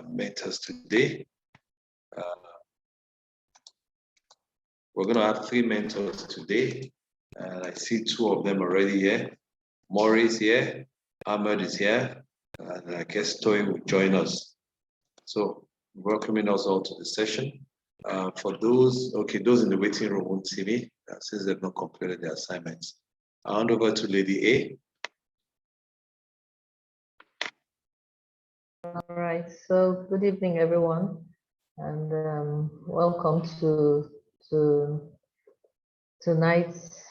mentors today. We're going to have 3 mentors today. I see 2 of them already here. Maury is here, Ahmed is here, and I guess Toyin will join us. So, welcoming us all to the session. For those in the waiting room won't see me since they've not completed their assignments. I'll hand over to Lady A. All right, so good evening, everyone, and welcome to tonight's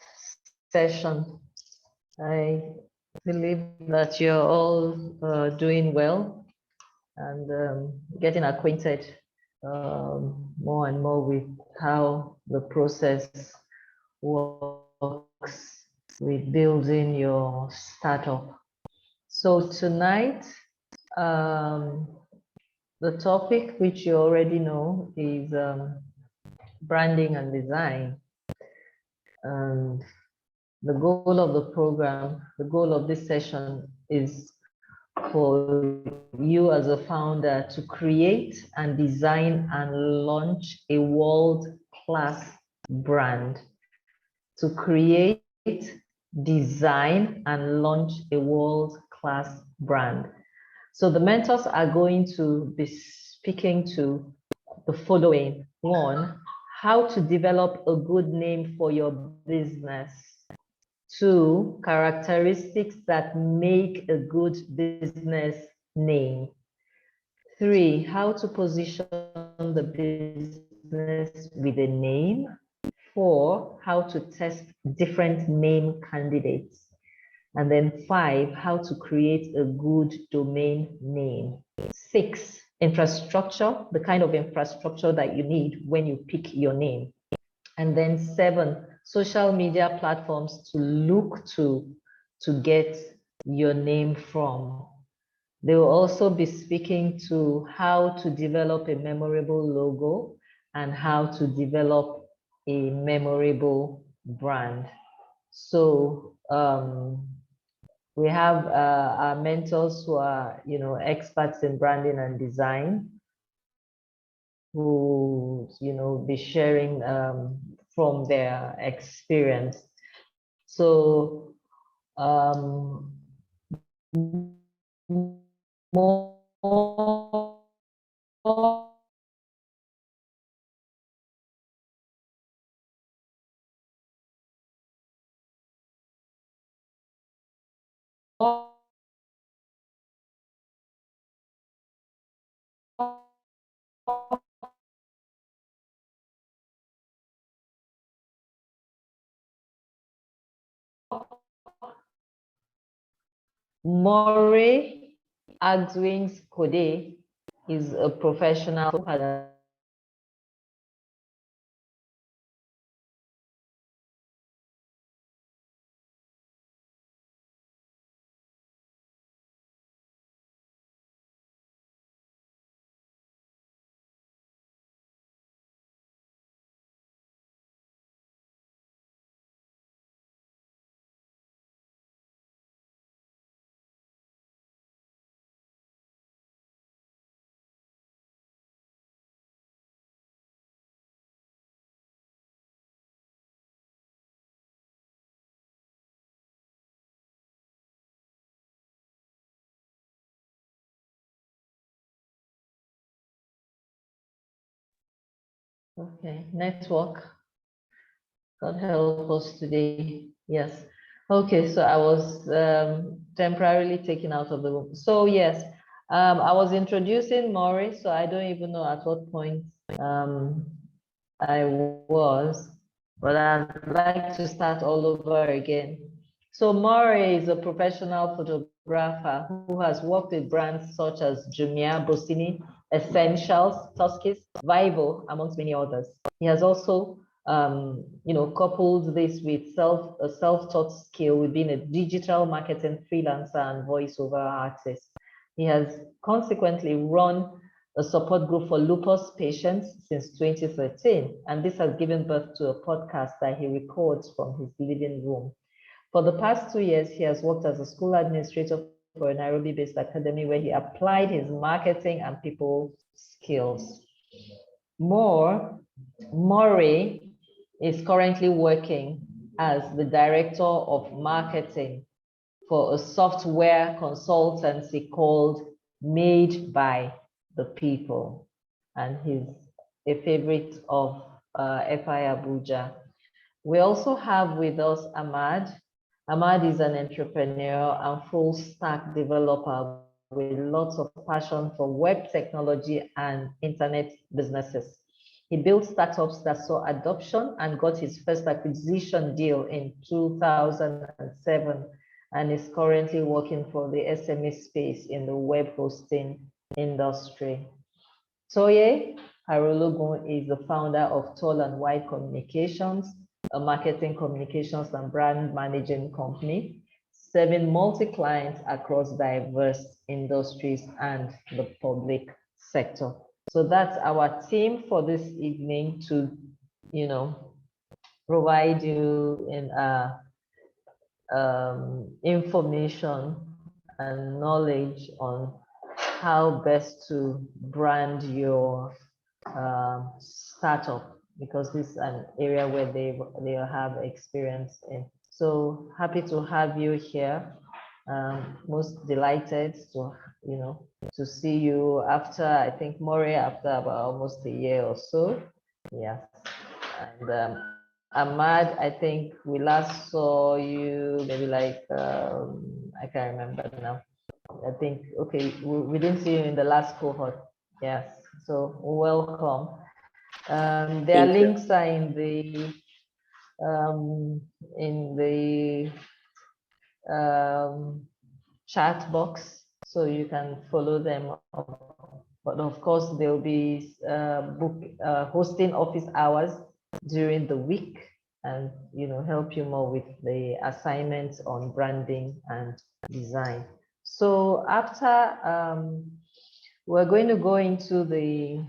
session. I believe that you're all doing well and getting acquainted more and more with how the process works with building your startup. So tonight, the topic, which you already know, is branding and design. And the goal of the program, the goal of this session is for you as a founder to create and design and launch a world-class brand. To create, design, and launch a world-class brand. So the mentors are going to be speaking to the following. 1, how to develop a good name for your business. 2, characteristics that make a good business name. 3, how to position the business with a name. 4, how to test different name candidates. And then 5, how to create a good domain name. 6, infrastructure, the kind of infrastructure that you need when you pick your name. And then 7, social media platforms to look to get your name from. They will also be speaking to how to develop a memorable logo and how to develop a memorable brand. So we have our mentors who are, experts in branding and design, who, be sharing from their experience. So Maury Agwings Kode is a professional who has okay, network. God help us today. Yes. Okay, so I was temporarily taken out of the room. So yes, I was introducing Maury, so I don't even know at what point I was, but I'd like to start all over again. So Maury is a professional photographer who has worked with brands such as Jumia, Bossini, Essentials, Tuskis, Vivo, amongst many others. He has also coupled this with a self-taught skill with being a digital marketing freelancer and voiceover artist. He has consequently run a support group for lupus patients since 2013, and this has given birth to a podcast that he records from his living room. For the past 2 years, he has worked as a school administrator for a Nairobi-based academy where he applied his marketing and people skills. Maury is currently working as the director of marketing for a software consultancy called Made by the People. And he's a favorite of FI Abuja. We also have with us Ahmad. Ahmad is an entrepreneur and full stack developer with lots of passion for web technology and internet businesses. He built startups that saw adoption and got his first acquisition deal in 2007 and is currently working for the SME space in the web hosting industry. Toye Harologun is the founder of Tall and Wide Communications, a marketing communications and brand managing company, serving multi-clients across diverse industries and the public sector. So that's our team for this evening to, provide you in information and knowledge on how best to brand your startup, because this is an area where they have experience in. So happy to have you here. Most delighted to to see you after, I think, Maury, after about almost a year or so. Yes. And Ahmad, I think we last saw you maybe like I can't remember now. I think, okay, we didn't see you in the last cohort. Yes, so welcome. Their links are in the chat box, so you can follow them up. But of course, there'll be hosting office hours during the week, and help you more with the assignments on branding and design. So after we're going to go into the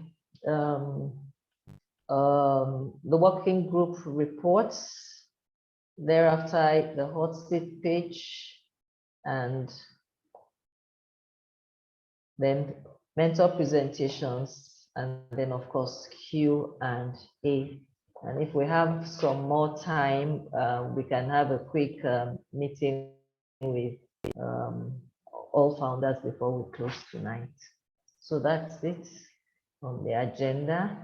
working group reports, thereafter the hot seat page, and then mentor presentations, and then of course Q&A. And if we have some more time, we can have a quick meeting with all founders before we close tonight. So that's it on the agenda.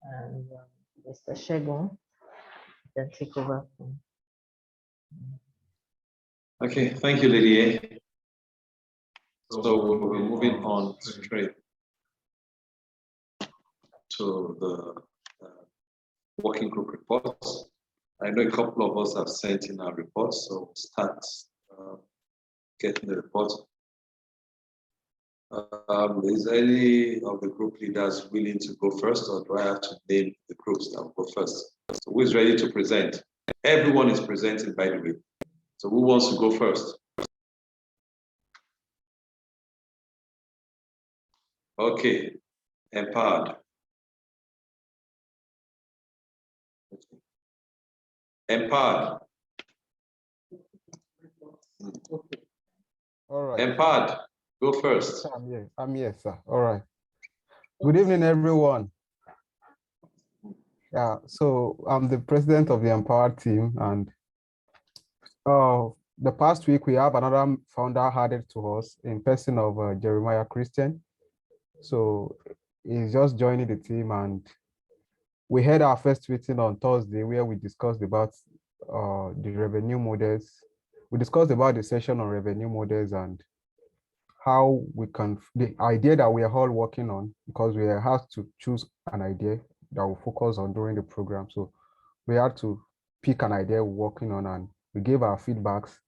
And Mr. Shegun, then take over. Okay, thank you, Lady A. So we're moving on straight to the working group reports. I know a couple of us have sent in our reports, so we'll start getting the reports. Is any of the group leaders willing to go first, or do I have to name the groups that will go first? So who is ready to present? Everyone is presenting, by the way. So who wants to go first? Okay, empowered. Empowered. All right. Empowered, go first. I'm here, sir. All right. Good evening, everyone. Yeah, so I'm the president of the Empowered team, and the past week we have another founder added to us in person of Jeremiah Christian. So he's just joining the team, and we had our first meeting on Thursday where we discussed about the revenue models. We discussed about the session on revenue models and how we can, the idea that we are all working on, because we have to choose an idea that we'll focus on during the program. So we had to pick an idea we're working on, and we gave our feedbacks.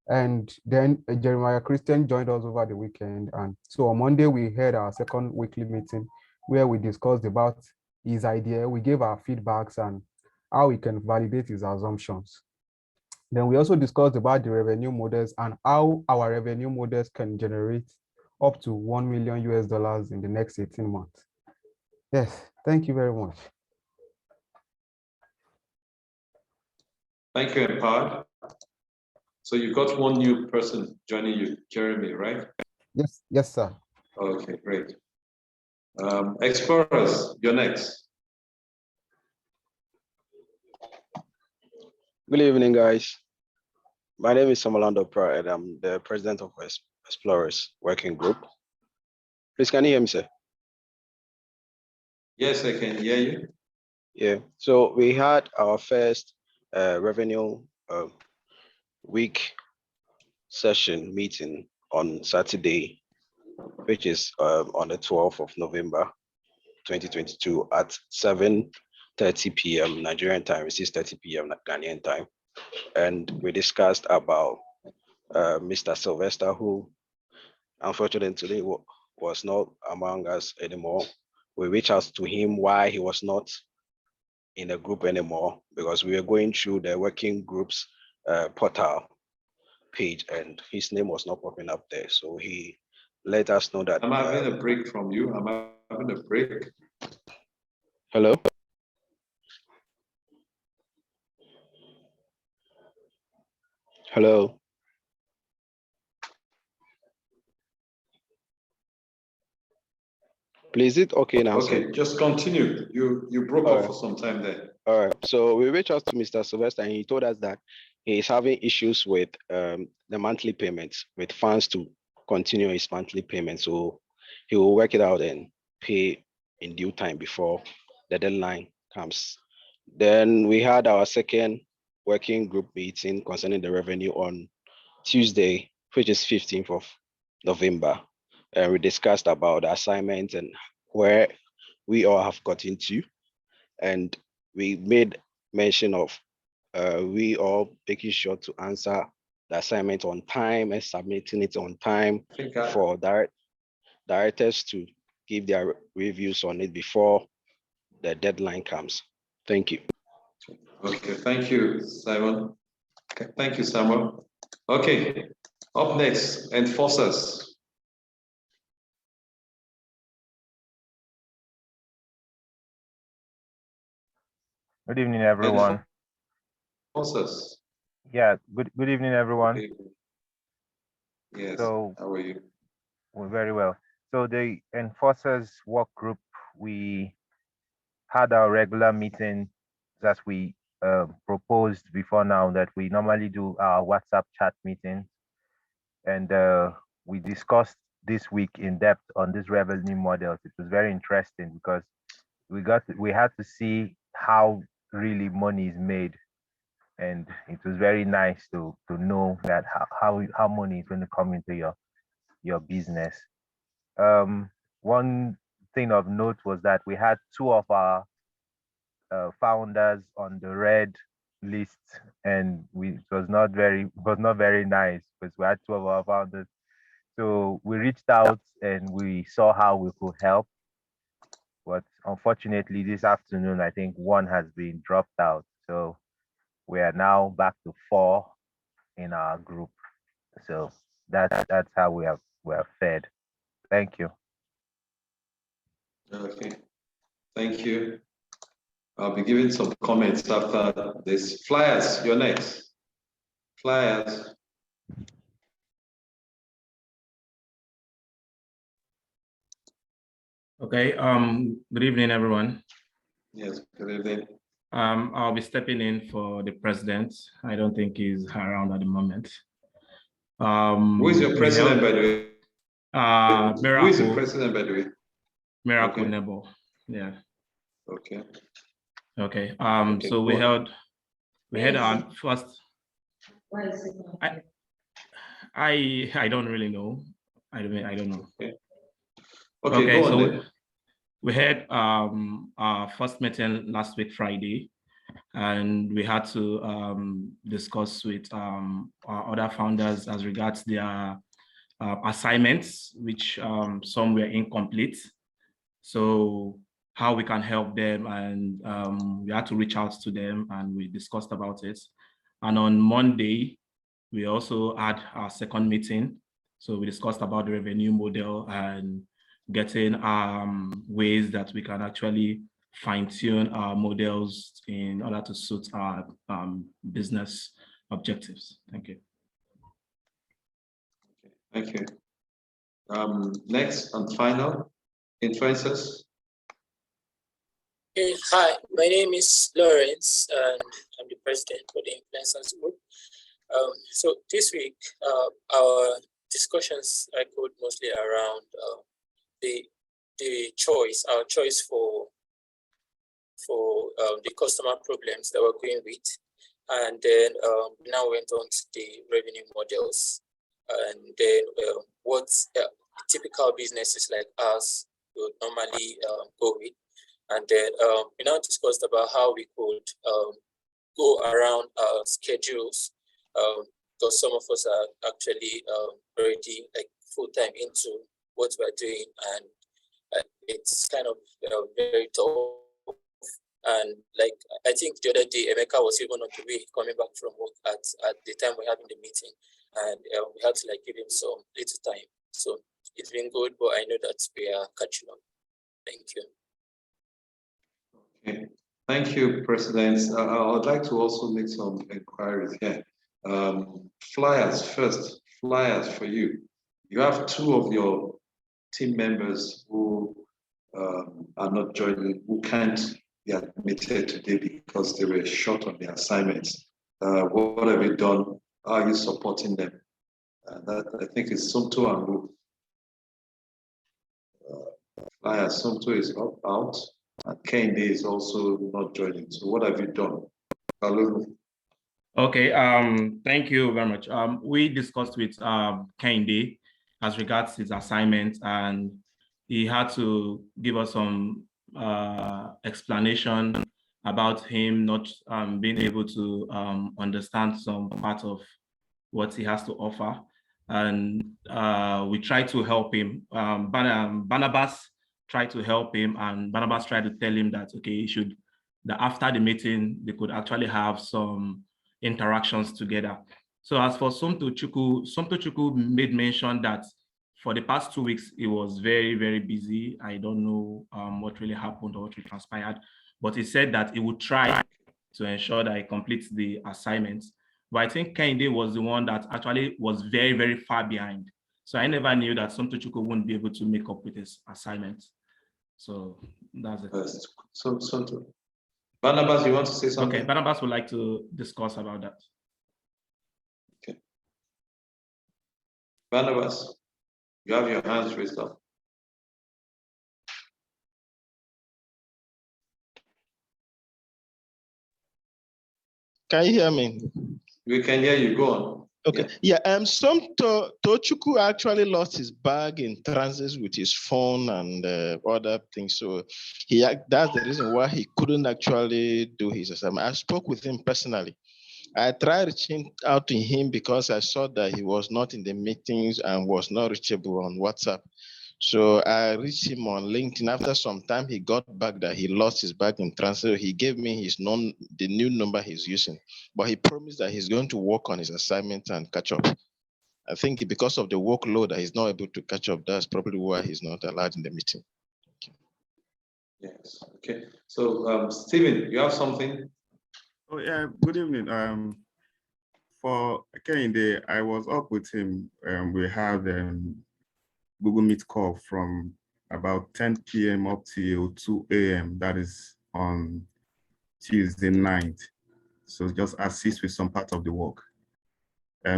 And then Jeremiah Christian joined us over the weekend. And so on Monday, we had our second weekly meeting where we discussed about his idea. We gave our feedbacks and how we can validate his assumptions. Then we also discussed about the revenue models and how our revenue models can generate up to $1 million US in the next 18 months. Yes, thank you very much. Thank you, Empowered. So you got one new person joining you, Jeremy, right? Yes, sir. Okay, great. Explorers, you're next. Good evening, guys. My name is Samalando Pra, and I'm the president of Explorers Working Group. Please, can you hear me, sir? Yes, I can hear you. Yeah. So we had our first revenue week session meeting on Saturday, which is on the 12th of November, 2022 at 7:30 p.m. Nigerian time, 6:30 p.m. Ghanaian time. And we discussed about Mr. Sylvester, who unfortunately today was not among us anymore. We reached out to him why he was not in the group anymore, because we were going through the working groups portal page and his name was not popping up there. So he let us know that. I'm having a break from you. I'm having a break. Hello? Hello? Please, is it okay now? Okay, sir? just continue. You broke up for some time there. All right. So we reached out to Mr. Sylvester and he told us that he is having issues with the monthly payments, with funds to continue his monthly payments. So he will work it out and pay in due time before the deadline comes. Then we had our second working group meeting concerning the revenue on Tuesday, which is 15th of November. And we discussed about the assignments and where we all have gotten to. And we made mention of we all making sure to answer the assignment on time and submitting it on time for directors to give their reviews on it before the deadline comes. Thank you. Okay, thank you, Simon. Okay, thank you, Samuel. Okay, up next, enforcers. Good evening, everyone. Enforcers. Yeah, good evening, everyone. Okay. Yes, So how are you? we're very well. So the enforcers work group, we had our regular meeting as we proposed before now, that we normally do our WhatsApp chat meetings. And we discussed this week in depth on these revenue models. It was very interesting because we had to see how really money is made. And it was very nice to know that how money is going to come into your business. One thing of note was that we had two of our founders on the red list, and it was not very nice because we had two of our founders. So we reached out and we saw how we could help. But unfortunately, this afternoon, I think one has been dropped out. So we are now back to 4 in our group. So that's how we are fed. Thank you. Okay, thank you. I'll be giving some comments after this. Flyers, you're next. Flyers. Okay, good evening, everyone. Yes, good evening. I'll be stepping in for the president. I don't think he's around at the moment. Who is your president, by the way? Miracle. Who is the president, by the way? Miracle Okay. Nebo. Yeah. Okay. Okay. Okay, So we had our first. I don't really know. I don't know. Okay, go on so then. we had our first meeting last week, Friday, and we had to discuss with our other founders as regards their assignments, which some were incomplete. So how we can help them, and we had to reach out to them and we discussed about it. And on Monday, we also had our second meeting. So we discussed about the revenue model and getting ways that we can actually fine-tune our models in order to suit our business objectives. Thank you. Thank you. Next and final, influencers. Hi, my name is Lawrence, and I'm the president for the Influencers Group. So this week, our discussions echoed mostly around our choice for the customer problems that we're going with, and then now went on to the revenue models, and then what typical businesses like us would normally go with. And then we now discussed about how we could go around our schedules, because some of us are actually already like full-time into what we're doing, and it's kind of very tough. And like, I think the other day, Emeka was even on the way coming back from work at the time we're having the meeting, and we had to like give him some little time. So it's been good, but I know that we are catching up. Thank you. Okay. Thank you, President. I would like to also make some inquiries here. Flyers first, flyers for you. You have two of your team members who are not joining, who can't be admitted today because they were short on their assignments. What have you done? How are you supporting them? That I think is Somto and Ruth. Flyer Somto is out. And Kende is also not joining. So what have you done? Hello. Okay, thank you very much. We discussed with Kende as regards his assignment, and he had to give us some explanation about him not being able to understand some part of what he has to offer. And we tried to help him. Barnabas tried to help him, and Barnabas tried to tell him that, okay, that after the meeting, they could actually have some interactions together. So as for Somto Chukwu made mention that for the past 2 weeks, he was very, very busy. I don't know what really happened or what really transpired, but he said that he would try to ensure that he completes the assignments. But I think Kende was the one that actually was very, very far behind. So I never knew that Somto Chukwu wouldn't be able to make up with his assignments. So that's it. So Barnabas, you want to say something? Okay, Barnabas would like to discuss about that. Okay. Barnabas, you have your hands raised up. Can you hear me? We can hear you. Go on. Okay. Yeah. Tochukwu actually lost his bag in transit with his phone and other things. So that's the reason why he couldn't actually do his assignment. I spoke with him personally. I tried reaching out to him because I saw that he was not in the meetings and was not reachable on WhatsApp. So I reached him on LinkedIn. After some time, he got back that he lost his bag in transit. He gave me the new number he's using, but he promised that he's going to work on his assignment and catch up. I think because of the workload that he's not able to catch up, that's probably why he's not allowed in the meeting. Yes. Okay. So Stephen, you have something? Oh yeah. Good evening. For Kende, I was up with him. We have Google Meet call from about 10 p.m. up till 2 a.m. That is on Tuesday night. So just assist with some part of the work.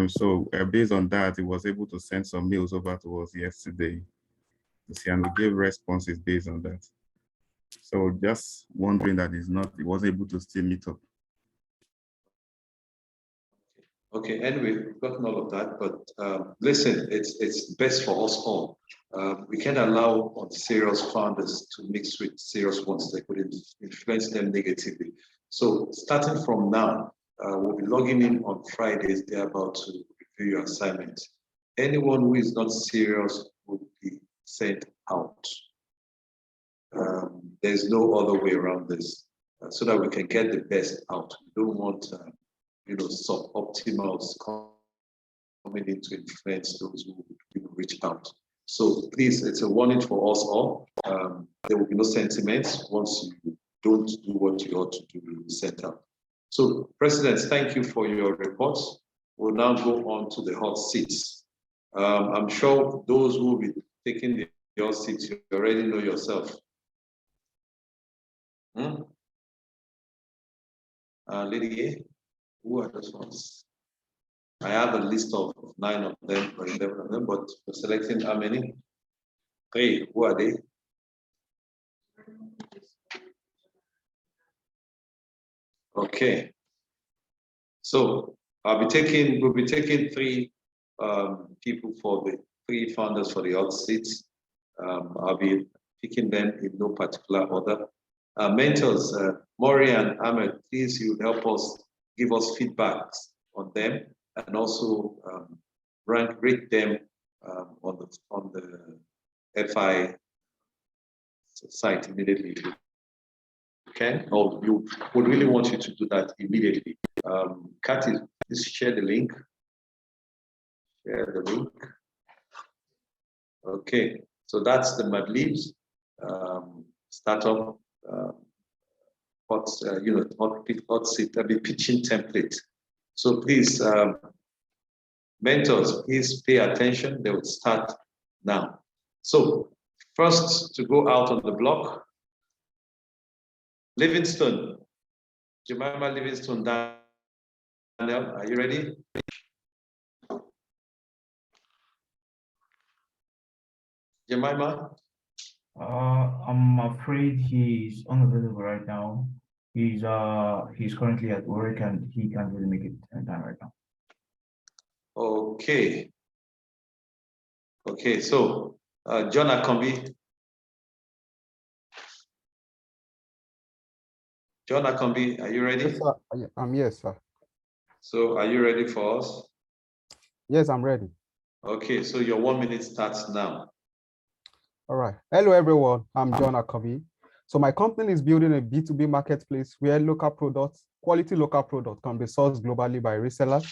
So based on that, he was able to send some mails over to us yesterday to see, and we gave responses based on that. So just wondering that he wasn't able to still meet up. Okay, anyway, we've gotten all of that, but listen, it's best for us all. We can't allow unserious founders to mix with serious ones that could influence them negatively. So starting from now, we'll be logging in on Fridays. They're about to review your assignments. Anyone who is not serious will be sent out. There's no other way around this, so that we can get the best out. We don't want suboptimals coming in to influence those who reach out. So please, it's a warning for us all. There will be no sentiments once you don't do what you ought to do, you'll be sent out. So, President, thank you for your reports. We'll now go on to the hot seats. I'm sure those who will be taking your seats, you already know yourself. Lady A, who are those ones? I have a list of 9 of them or 11 of them, but we're selecting how many? 3. Who are they? Okay. So we'll be taking 3 people for the 3 founders for the hot seats. I'll be picking them in no particular order. Mentors, Maury and Ahmed, please you help us give us feedbacks on them and also rate them on the FI site immediately. Okay, or you would really want you to do that immediately. Kathy, please share the link. Share the link. Okay, so that's the Mad Libs startup. Hot seat, be pitching template. So please, mentors, please pay attention. They will start now. So first to go out on the block, Livingston, Jemima Livingston, Daniel, are you ready? Jemima? I'm afraid he's unavailable right now. He's currently at work and he can't really make it in time right now. Okay. Okay, so John Akombi. John Akombi, are you ready? Yes, sir. Yes, sir. So are you ready for us? Yes, I'm ready. Okay, so your 1 minute starts now. All right. Hello, everyone. I'm John Akobi. So my company is building a B2B marketplace where quality local products can be sourced globally by resellers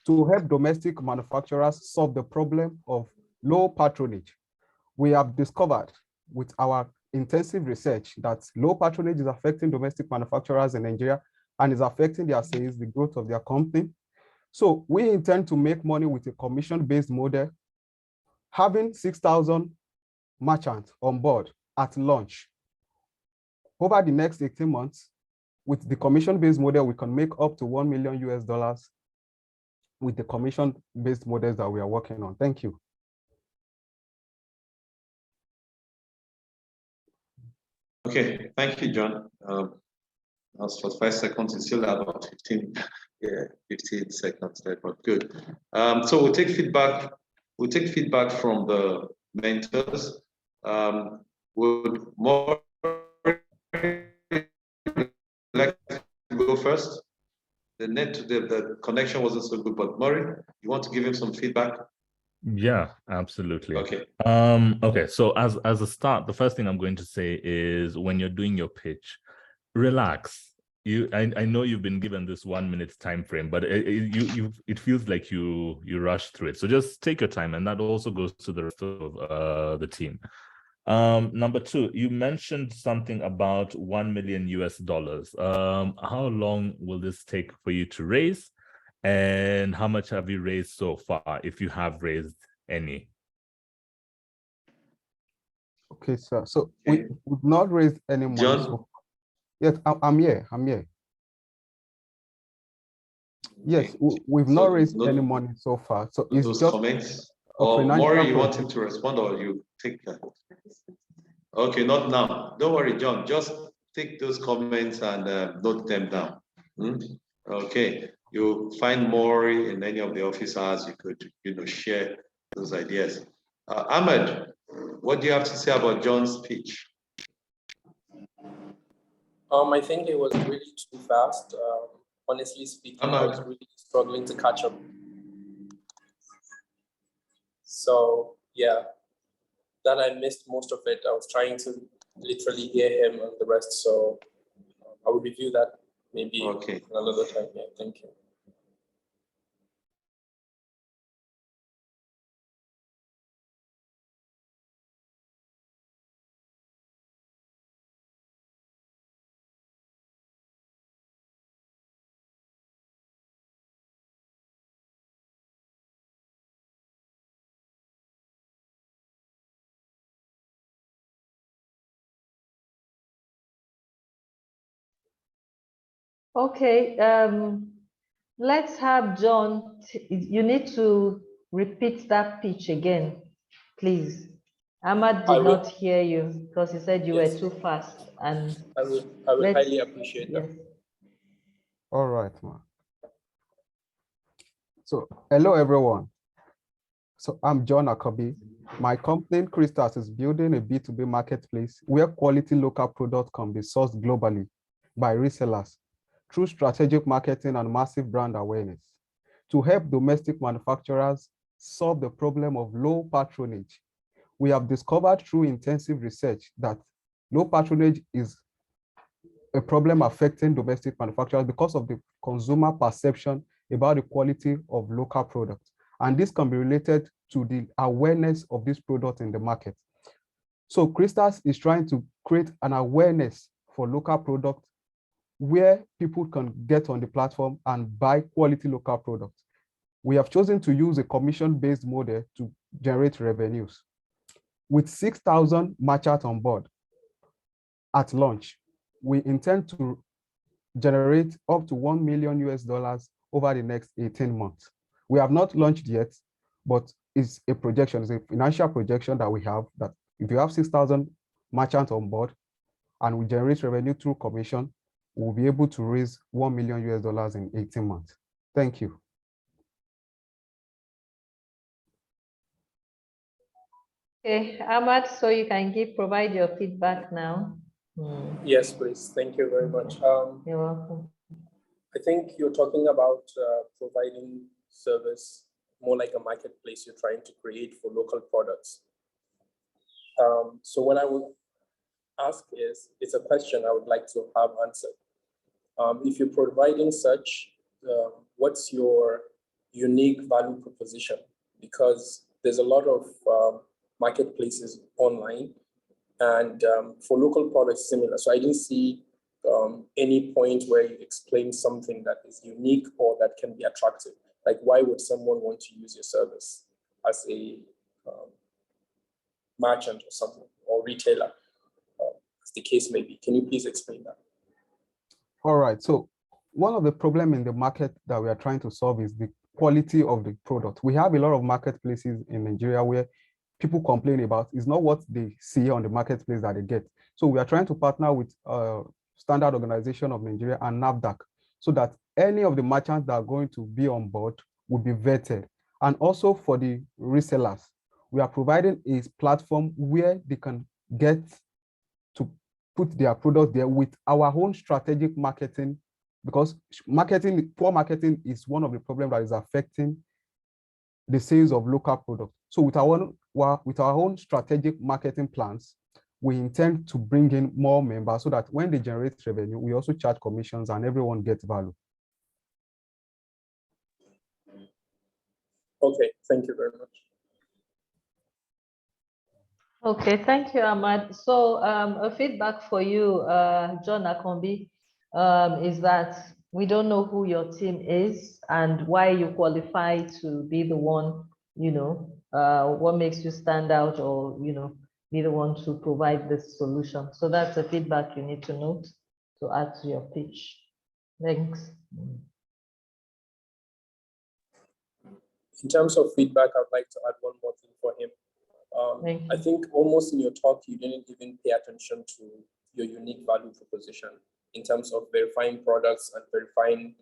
to help domestic manufacturers solve the problem of low patronage. We have discovered with our intensive research that low patronage is affecting domestic manufacturers in Nigeria and is affecting their sales, the growth of their company. So we intend to make money with a commission-based model, having 6,000 merchants on board at launch. Over the next 18 months, with the commission-based model, we can make up to $1 million US with the commission-based models that we are working on. Thank you. Okay, thank you, John. As for 5 seconds, you still have about 15 seconds there, but good. So we'll take feedback. We'll take feedback from the mentors. Would more like to go first? The connection wasn't so good, but Murray, you want to give him some feedback? Yeah, absolutely. Okay. Okay, so as a start, the first thing I'm going to say is when you're doing your pitch, relax. I know you've been given this 1 minute time frame, but it feels like you rush through it. So just take your time, and that also goes to the rest of the team. Number 2, you mentioned something about $1 million US. How long will this take for you to raise? And how much have you raised so far, if you have raised any? Okay, sir. So we've not raised any money. John? So yes, I'm here. Yes, we've not raised any money so far. So it's those just comments. Or Maury, you want him to respond, or you take that? Okay, not now. Don't worry, John. Just take those comments and note them down. Okay, you find Maury in any of the office hours. You could, share those ideas. Ahmed, what do you have to say about John's speech? I think it was really too fast. Honestly speaking, I was really struggling to catch up. So yeah, that I missed most of it. I was trying to literally hear him and the rest. So I will review that maybe another time. Yeah, thank you. Okay, let's have John. You need to repeat that pitch again, please. Ahmad did not hear you because he said you were too fast. And I will highly appreciate that. All right, man. So, hello, everyone. So, I'm John Akobi. My company, Crystals, is building a B2B marketplace where quality local products can be sourced globally by resellers through strategic marketing and massive brand awareness to help domestic manufacturers solve the problem of low patronage. We have discovered through intensive research that low patronage is a problem affecting domestic manufacturers because of the consumer perception about the quality of local products. And this can be related to the awareness of this product in the market. So Crystals is trying to create an awareness for local products where people can get on the platform and buy quality local products. We have chosen to use a commission-based model to generate revenues. With 6,000 merchants on board at launch, we intend to generate up to $1 million over the next 18 months. We have not launched yet, but it's a projection, it's a financial projection that we have, that if you have 6,000 merchants on board and we generate revenue through commission, we'll be able to raise $1 million in 18 months. Thank you. Okay, Ahmad, so you can provide your feedback now. Yes, please. Thank you very much. You're welcome. I think you're talking about providing service, more like a marketplace you're trying to create for local products. So what I would ask is, it's a question I would like to have answered. If you're providing such, what's your unique value proposition? Because there's a lot of marketplaces online, and for local products similar. So I didn't see any point where you explain something that is unique or that can be attractive. Like, why would someone want to use your service as a merchant or something, or retailer, as the case may be? Can you please explain that? All right, so one of the problems in the market that we are trying to solve is the quality of the product. We have a lot of marketplaces in Nigeria where people complain about is not what they see on the marketplace that they get. So we are trying to partner with Standard Organization of Nigeria and NAFDAC so that any of the merchants that are going to be on board will be vetted. And also for the resellers, we are providing a platform where they can get to put their product there with our own strategic marketing, because poor marketing is one of the problems that is affecting the sales of local products. So with our own strategic marketing plans, we intend to bring in more members so that when they generate revenue, we also charge commissions and everyone gets value. Okay, thank you very much. Okay, thank you, Ahmad. So a feedback for you, John Akombi, is that we don't know who your team is and why you qualify to be the one, what makes you stand out, or, be the one to provide this solution. So that's a feedback you need to note to add to your pitch. Thanks. In terms of feedback, I'd like to add one more thing for him. I think almost in your talk, you didn't even pay attention to your unique value proposition in terms of verifying products and verifying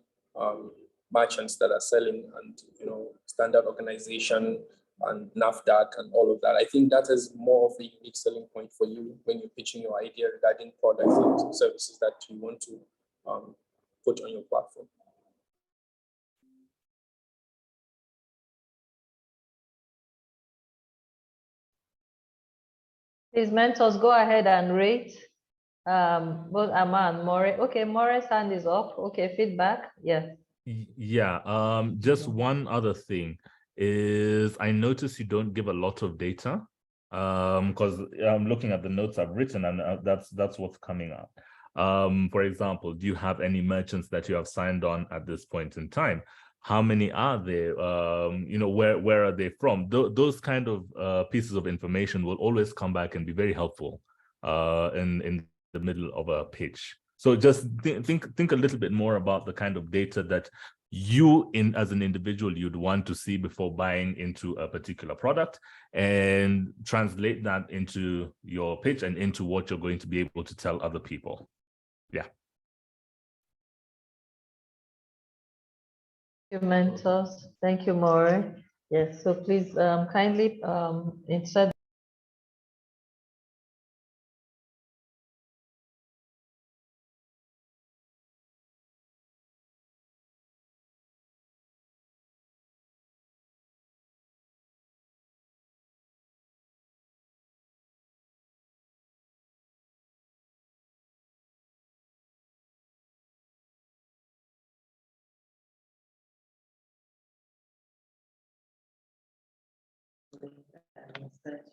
merchants that are selling, and Standard Organization and NAFDAC and all of that. I think that is more of the unique selling point for you when you're pitching your idea regarding products and services that you want to put on your platform. Please, mentors, go ahead and rate both Amma and More. Okay, More's hand is up. Okay, feedback. Yeah. Yeah. Just one other thing is I notice you don't give a lot of data, because I'm looking at the notes I've written, and that's what's coming up. For example, do you have any merchants that you have signed on at this point in time? How many are there? Where are they from? Those kind of pieces of information will always come back and be very helpful in the middle of a pitch. So just think a little bit more about the kind of data that you as an individual you'd want to see before buying into a particular product, and translate that into your pitch and into what you're going to be able to tell other people. Yeah. Thank you, mentors. Thank you, Maury. Yes, so please kindly insert.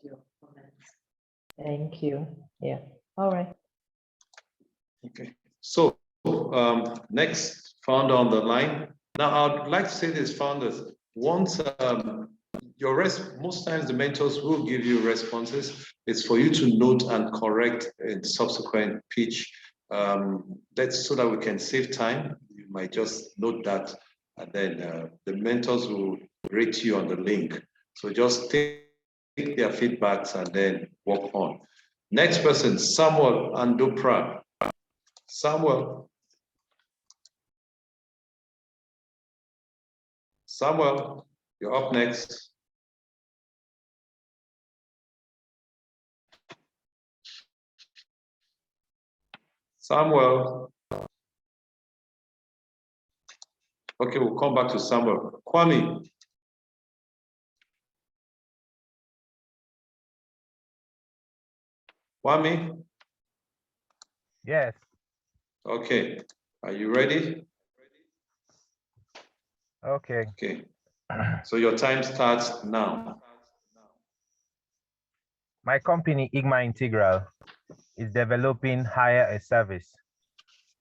Your comments. Thank you. Yeah. All right. Okay. So next founder on the line. Now I'd like to say this, founders, once most times the mentors will give you responses. It's for you to note and correct in subsequent pitch. That's so that we can save time. You might just note that, and then the mentors will rate you on the link. So just take their feedbacks and then work on. Next person, Samuel Andopra. Samuel, you're up next. Samuel. Okay, we'll come back to Samuel. Kwame. Kwame? Yes. Okay, are you ready? Okay. Okay, so your time starts now. My company, Igma Integral, is developing Hire a Service,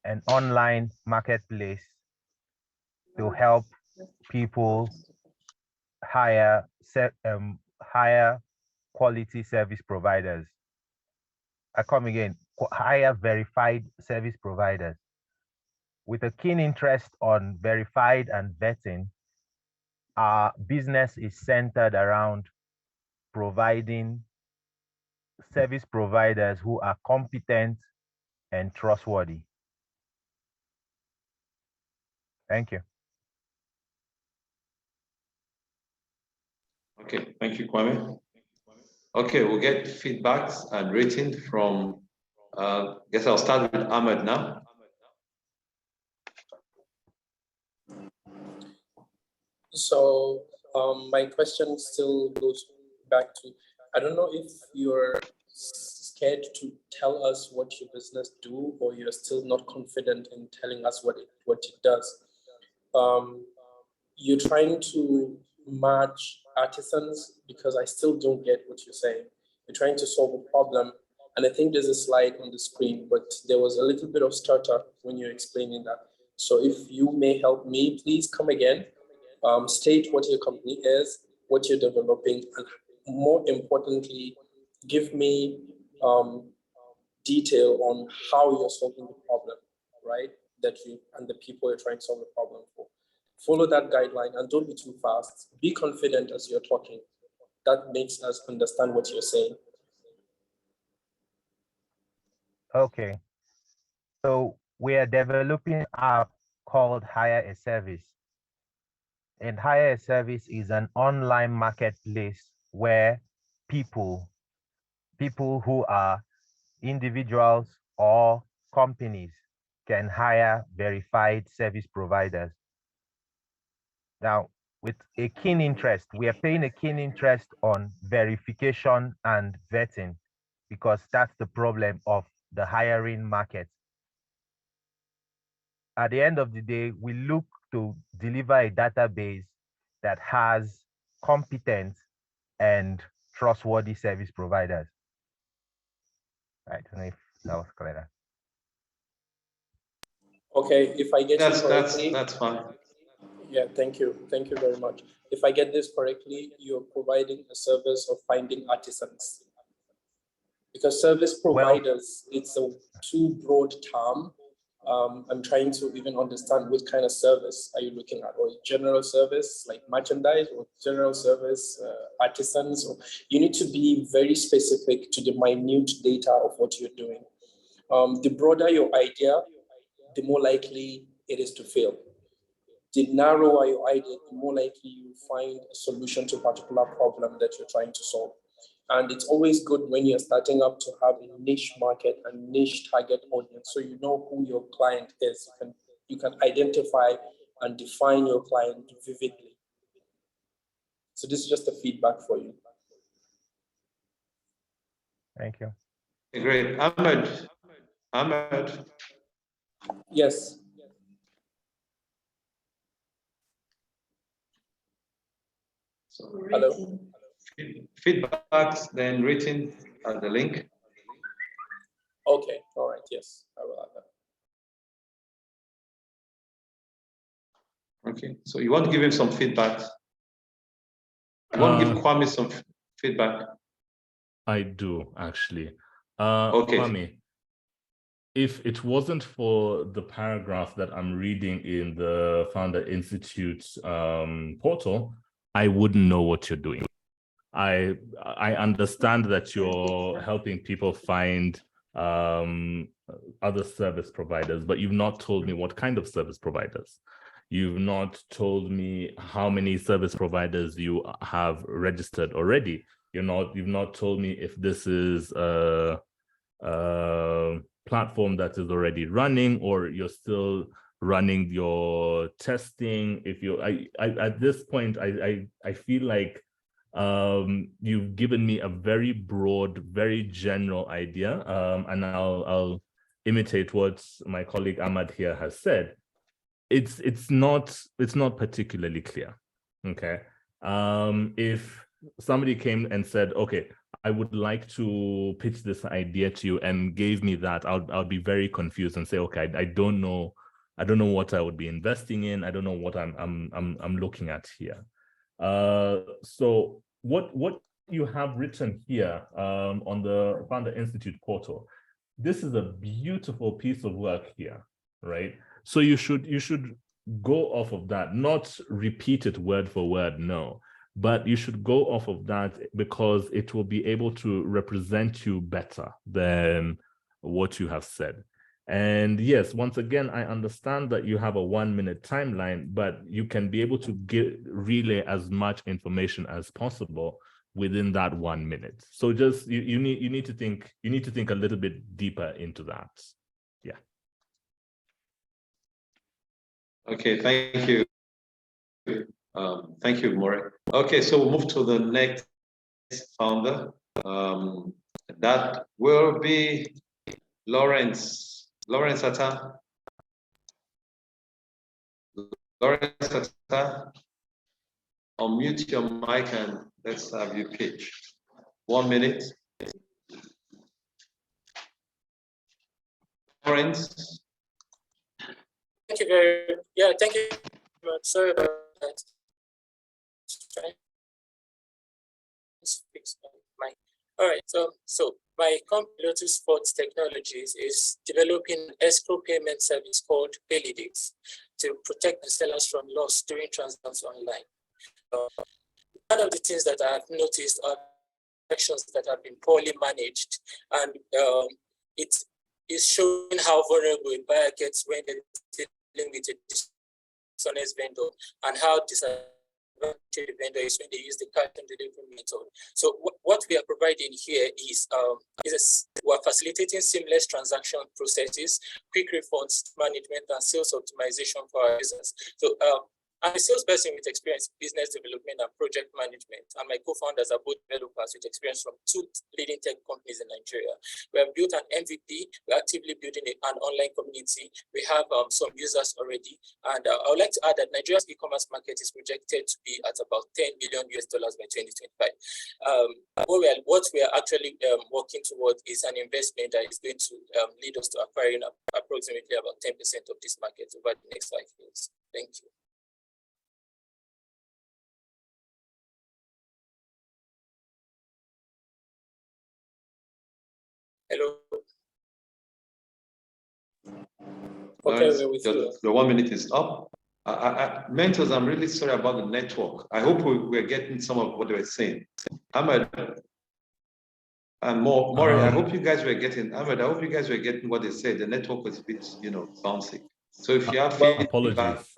an online marketplace to help people hire quality service providers. I come again, hire verified service providers. With a keen interest on verified and vetting, our business is centered around providing service providers who are competent and trustworthy. Thank you. Okay, thank you, Kwame. Okay, we'll get feedbacks and rating from, guess I'll start with Ahmed now. So my question still goes back to, I don't know if you're scared to tell us what your business do, or you're still not confident in telling us what it does. You're trying to match artisans, because I still don't get what you're saying. You're trying to solve a problem, and I think there's a slide on the screen, but there was a little bit of stutter when you're explaining that. So if you may help me, please come again. State what your company is, what you're developing, and more importantly, give me detail on how you're solving the problem, right? That you and the people you're trying to solve the problem for. Follow that guideline and don't be too fast. Be confident as you're talking. That makes us understand what you're saying. Okay. So we are developing an app called Hire a Service. And Hire a Service is an online marketplace where people who are individuals or companies can hire verified service providers. Now, with a keen interest, we are paying a keen interest on verification and vetting, because that's the problem of the hiring market. At the end of the day, we look to deliver a database that has competent and trustworthy service providers. I don't know if that was clear. Okay, if I get you correctly, that's fine. Yeah, thank you very much. If I get this correctly, you're providing a service of finding artisans. Because service providers, it's a too broad term. I'm trying to even understand what kind of service are you looking at, or general service like merchandise, or general service artisans, or you need to be very specific to the minute data of what you're doing. The broader your idea, the more likely it is to fail. The narrower your idea, the more likely you find a solution to a particular problem that you're trying to solve. And it's always good when you're starting up to have a niche market and niche target audience, so you know who your client is. You can identify and define your client vividly. So this is just a feedback for you. Thank you. Great. Ahmed. Yes. So, hello. Feedbacks, then written at the link. Okay. All right. Yes, I will add that. Okay. So you want to give him some feedback? You want to give Kwame some feedback? I do, actually. Okay. Kwame, if it wasn't for the paragraph that I'm reading in the Founder Institute portal, I wouldn't know what you're doing. I understand that you're helping people find other service providers, but you've not told me what kind of service providers. You've not told me how many service providers you have registered already. You've not told me if this is a platform that is already running, or you're still running your testing. If you, at this point, I feel like you've given me a very broad, very general idea, and I'll imitate what my colleague Ahmad here has said. It's not particularly clear. Okay, if somebody came and said, okay, I would like to pitch this idea to you, and gave me that, I'll be very confused and say, okay, I don't know what I would be investing in. I don't know what I'm looking at here. So what you have written here on the Founder Institute portal, this is a beautiful piece of work here, right? So you should go off of that, not repeat it word for word, no, but you should go off of that, because it will be able to represent you better than what you have said. And yes, once again, I understand that you have a 1-minute timeline, but you can be able to relay as much information as possible within that 1 minute. So just you need to think a little bit deeper into that. Yeah. Okay, thank you. Thank you, More. Okay, so we'll move to the next founder. That will be Lawrence Atta. Lawrence Atta, unmute your mic and let's have you pitch. 1 minute. Lawrence. Thank you thank you very much. Sorry about that. All right, so my company, Lotus Sports Technologies, is developing an escrow payment service called Paylidates to protect the sellers from loss during transactions online. One of the things that I have noticed are actions that have been poorly managed, and it is showing how vulnerable a buyer gets when they're dealing with a dishonest vendor, and how disadvantaged the vendor is when they use the cash on delivery method. So what we are providing here is we're facilitating seamless transaction processes, quick refunds management, and sales optimization for our users. So I'm a salesperson with experience in business development and project management, and my co-founders are both developers with experience from 2 leading tech companies in Nigeria. We have built an MVP. We're actively building an online community. We have some users already, and I would like to add that Nigeria's e-commerce market is projected to be at about $10 billion by 2025. What we are actually working towards is an investment that is going to lead us to acquiring approximately about 10% of this market over the next 5 years. Thank you. Hello. Okay, we're with you. Your 1 minute is up. Mentors, I'm really sorry about the network. I hope we're getting some of what they were saying. Ahmed and Maury, I hope you guys were getting, Ahmed, I hope you guys were getting what they said. The network was a bit, bouncy. So if you have feedback, apologies.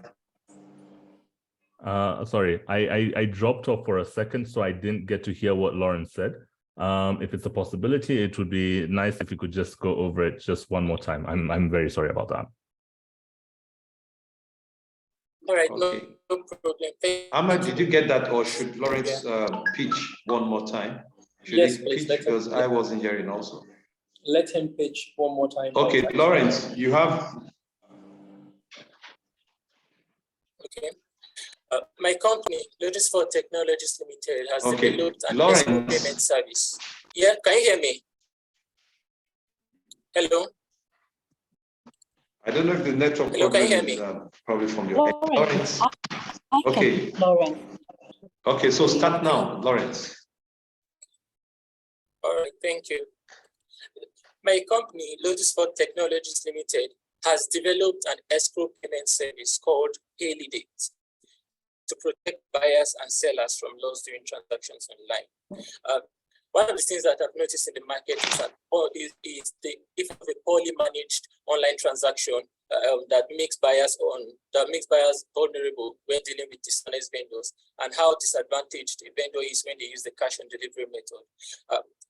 Sorry, I dropped off for a second, so I didn't get to hear what Lauren said. If it's a possibility, it would be nice if you could just go over it just one more time. I'm very sorry about that. All right, okay. No problem. Ahmed, did you get that, or should Lawrence pitch one more time? Should yes, he please, pitch, because I wasn't hearing also? Let him pitch one more time. Okay, Lawrence, you have. Okay. My company, Lotus4 Technologies Limited, has developed an Lawrence. escrow payment service. Yeah, can you hear me? Hello? I don't know if the network Hello, problem can you hear is probably from your end. Lawrence. Okay. Lawrence. Okay, so start now, Lawrence. All right, thank you. My company, Lotus4 Technologies Limited, has developed an escrow payment service called Paylidate to protect buyers and sellers from loss during transactions online. One of the things that I've noticed in the market is that if of a poorly managed online transaction that makes buyers vulnerable when dealing with dishonest vendors, and how disadvantaged a vendor is when they use the cash on delivery method.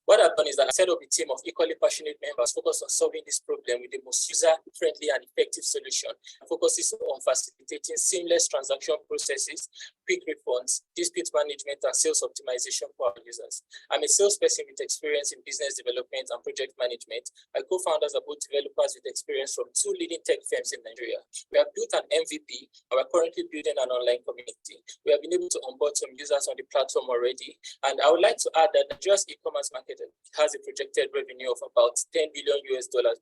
What I've done is that I set up a team of equally passionate members focused on solving this problem with the most user-friendly and effective solution. It focuses on facilitating seamless transaction processes, quick refunds, dispute management, and sales optimization for our users. I'm a salesperson with experience in business development and project management. My co-founders are both developers with experience from 2 leading tech firms in Nigeria. We have built an MVP, and we're currently building an online community. We have been able to onboard some users on the platform already, and I would like to add that Nigeria's e-commerce market has a projected revenue of about $10 billion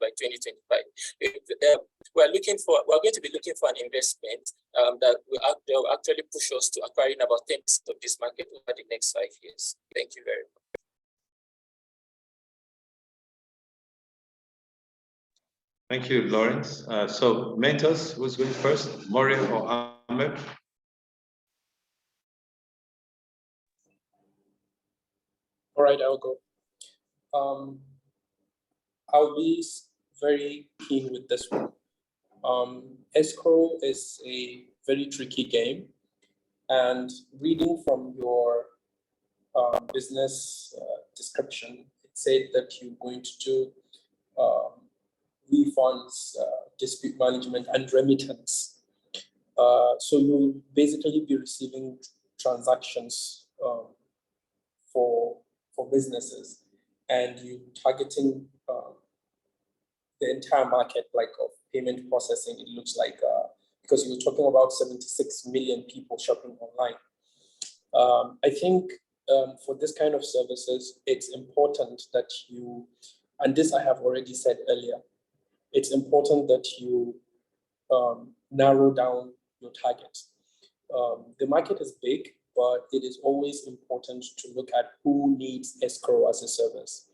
by 2025. We're going to be looking for an investment that will actually push us to acquiring about 10% of this market over the next 5 years. Thank you very much. Thank you, Lawrence. So mentors, who's going first, Maury or Ahmed? All right, I'll go. I'll be very keen with this one. Escrow is a very tricky game, and reading from your business description, it said that you're going to do refunds, dispute management, and remittance. So you'll basically be receiving transactions for businesses, and you targeting the entire market, like of payment processing. It looks like because you're talking about 76 million people shopping online. I think for this kind of services, it's important that you, and this I have already said earlier, it's important that you narrow down your target. The market is big, but it is always important to look at who needs escrow as a service.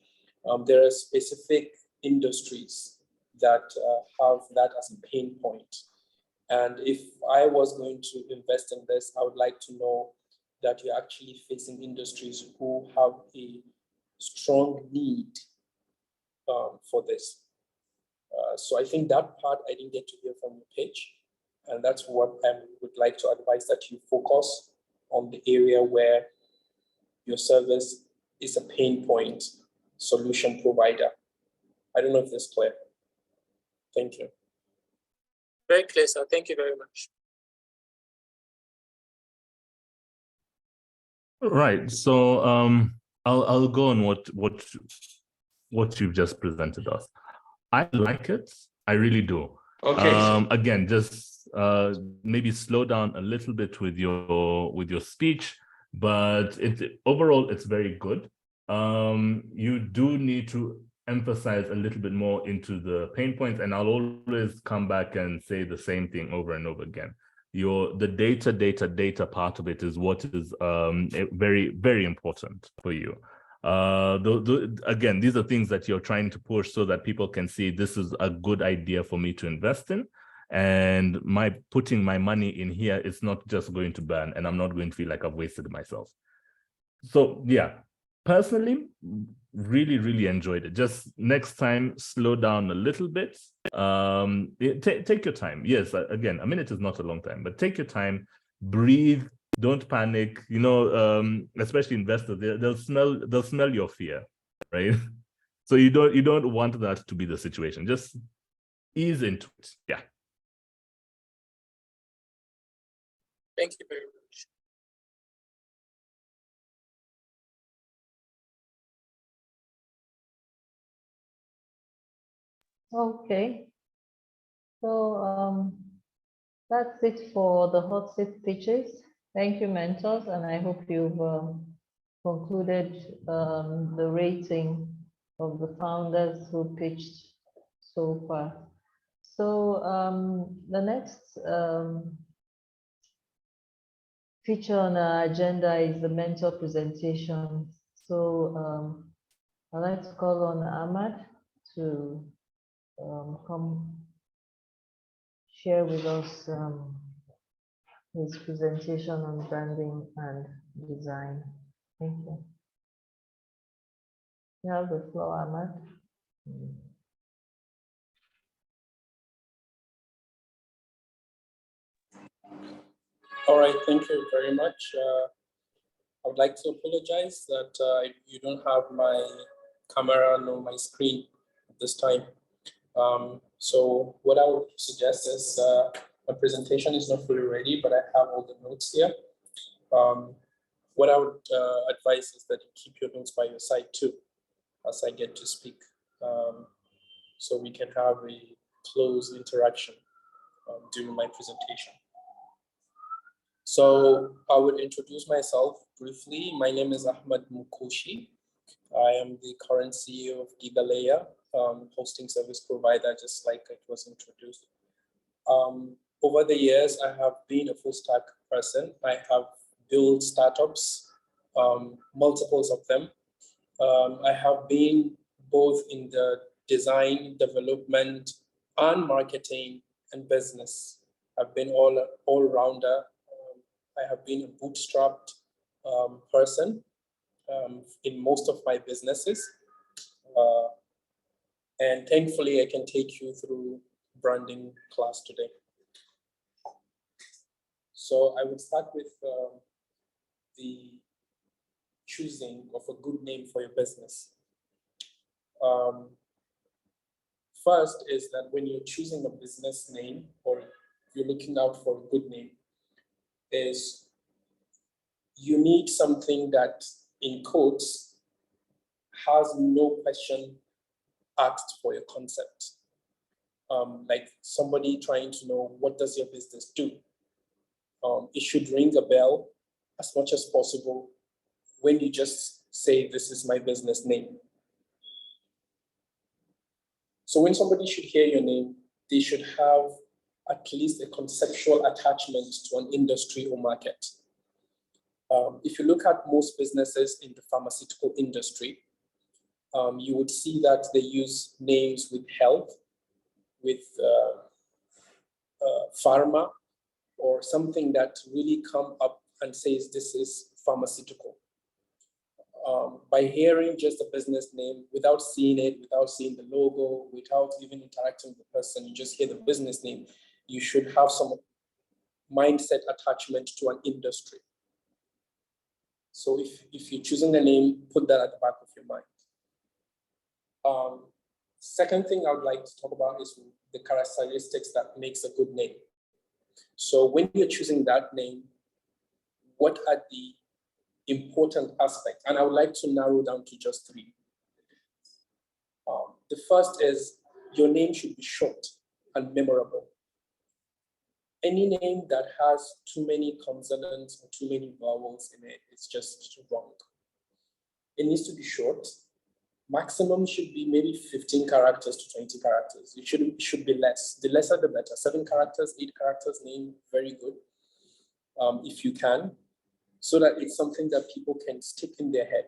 There are specific industries that have that as a pain point. And if I was going to invest in this, I would like to know that you're actually facing industries who have a strong need for this. So I think that part I didn't get to hear from your page. And that's what I would like to advise, that you focus on the area where your service is a pain point solution provider. I don't know if this is clear. Thank you. Very clear, sir. Thank you very much. Right. So I'll go on what you've just presented us. I like it. I really do. Okay. Again, just maybe slow down a little bit with your speech, but overall it's very good. You do need to emphasize a little bit more into the pain points, and I'll always come back and say the same thing over and over again. The data part of it is what is very, very important for you. Again, these are things that you're trying to push so that people can see this is a good idea for me to invest in. And my putting my money in here is not just going to burn, and I'm not going to feel like I've wasted myself. So yeah, personally, really, really enjoyed it. Just next time, slow down a little bit. Take your time. Yes, again, a minute is not a long time, but take your time, breathe, don't panic. You know, especially investors, they'll smell your fear, right? So you don't want that to be the situation. Just ease into it. Yeah. Thank you very much. Okay. So that's it for the hot seat pitches. Thank you, mentors, and I hope you've concluded the rating of the founders who pitched so far. So the next feature on our agenda is the mentor presentation. So I'd like to call on Ahmad to come share with us his presentation on branding and design. Thank you. You have the floor, Ahmad. All right, thank you very much. I would like to apologize that you don't have my camera nor my screen at this time. So what I would suggest is my presentation is not fully ready, but I have all the notes here. What I would advise is that you keep your notes by your side too, as I get to speak, so we can have a close interaction during my presentation. So I would introduce myself briefly. My name is Ahmad Mukoshi. I am the current CEO of Gigaleya, hosting service provider, just like it was introduced. Over the years, I have been a full stack person. I have built startups, multiples of them. I have been both in the design, development, and marketing and business. I've been all-rounder. I have been a bootstrapped person in most of my businesses. And thankfully, I can take you through branding class today. So I would start with the choosing of a good name for your business. First is that when you're choosing a business name or you're looking out for a good name, is you need something that, in quotes, has no question asked for your concept. Like somebody trying to know, what does your business do? It should ring a bell as much as possible when you just say, this is my business name. So when somebody should hear your name, they should have at least a conceptual attachment to an industry or market. If you look at most businesses in the pharmaceutical industry, you would see that they use names with health, with pharma, or something that really come up and says this is pharmaceutical. By hearing just a business name, without seeing it, without seeing the logo, without even interacting with the person, you just hear the business name, you should have some mindset attachment to an industry. So if you're choosing a name, put that at the back of your mind. Second thing I would like to talk about is the characteristics that makes a good name. So when you're choosing that name, what are the important aspects? And I would like to narrow down to just three. The first is your name should be short and memorable. Any name that has too many consonants or too many vowels in it is just wrong. It needs to be short. Maximum should be maybe 15 characters to 20 characters. It should be less. The lesser the better. 7 characters, 8 characters, name, very good. If you can, so that it's something that people can stick in their head.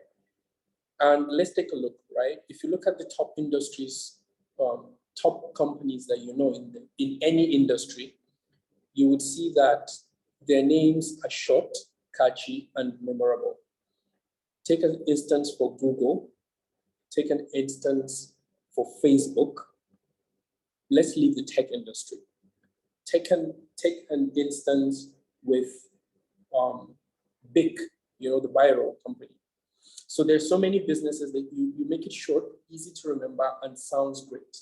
And let's take a look, right? If you look at the top industries top companies that you know in any industry, you would see that their names are short, catchy, and memorable. Take an instance for Google. Take an instance for Facebook. Let's leave the tech industry. Take an instance with BIC, the viral company. So there's so many businesses that you make it short, easy to remember, and sounds great.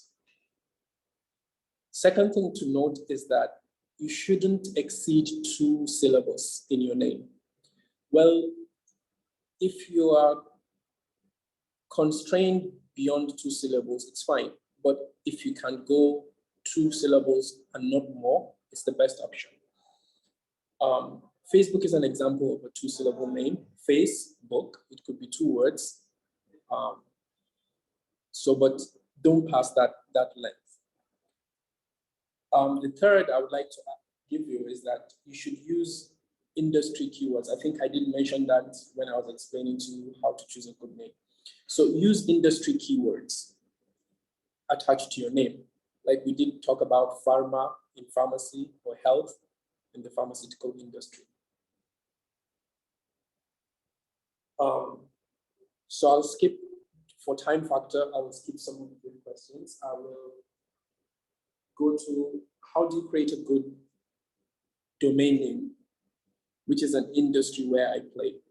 Second thing to note is that you shouldn't exceed 2 syllables in your name. Well, if you are constrained beyond 2 syllables, it's fine. But if you can go 2 syllables and not more, it's the best option. Facebook is an example of a 2-syllable name. Facebook, it could be 2 words. But don't pass that length. The third I would like to give you is that you should use industry keywords. I think I did mention that when I was explaining to you how to choose a good name. So use industry keywords attached to your name. Like we did talk about pharma in pharmacy, or health in the pharmaceutical industry. So I'll skip, for time factor, I will skip some of the good questions. I will go to how do you create a good domain name, which is an industry where I play.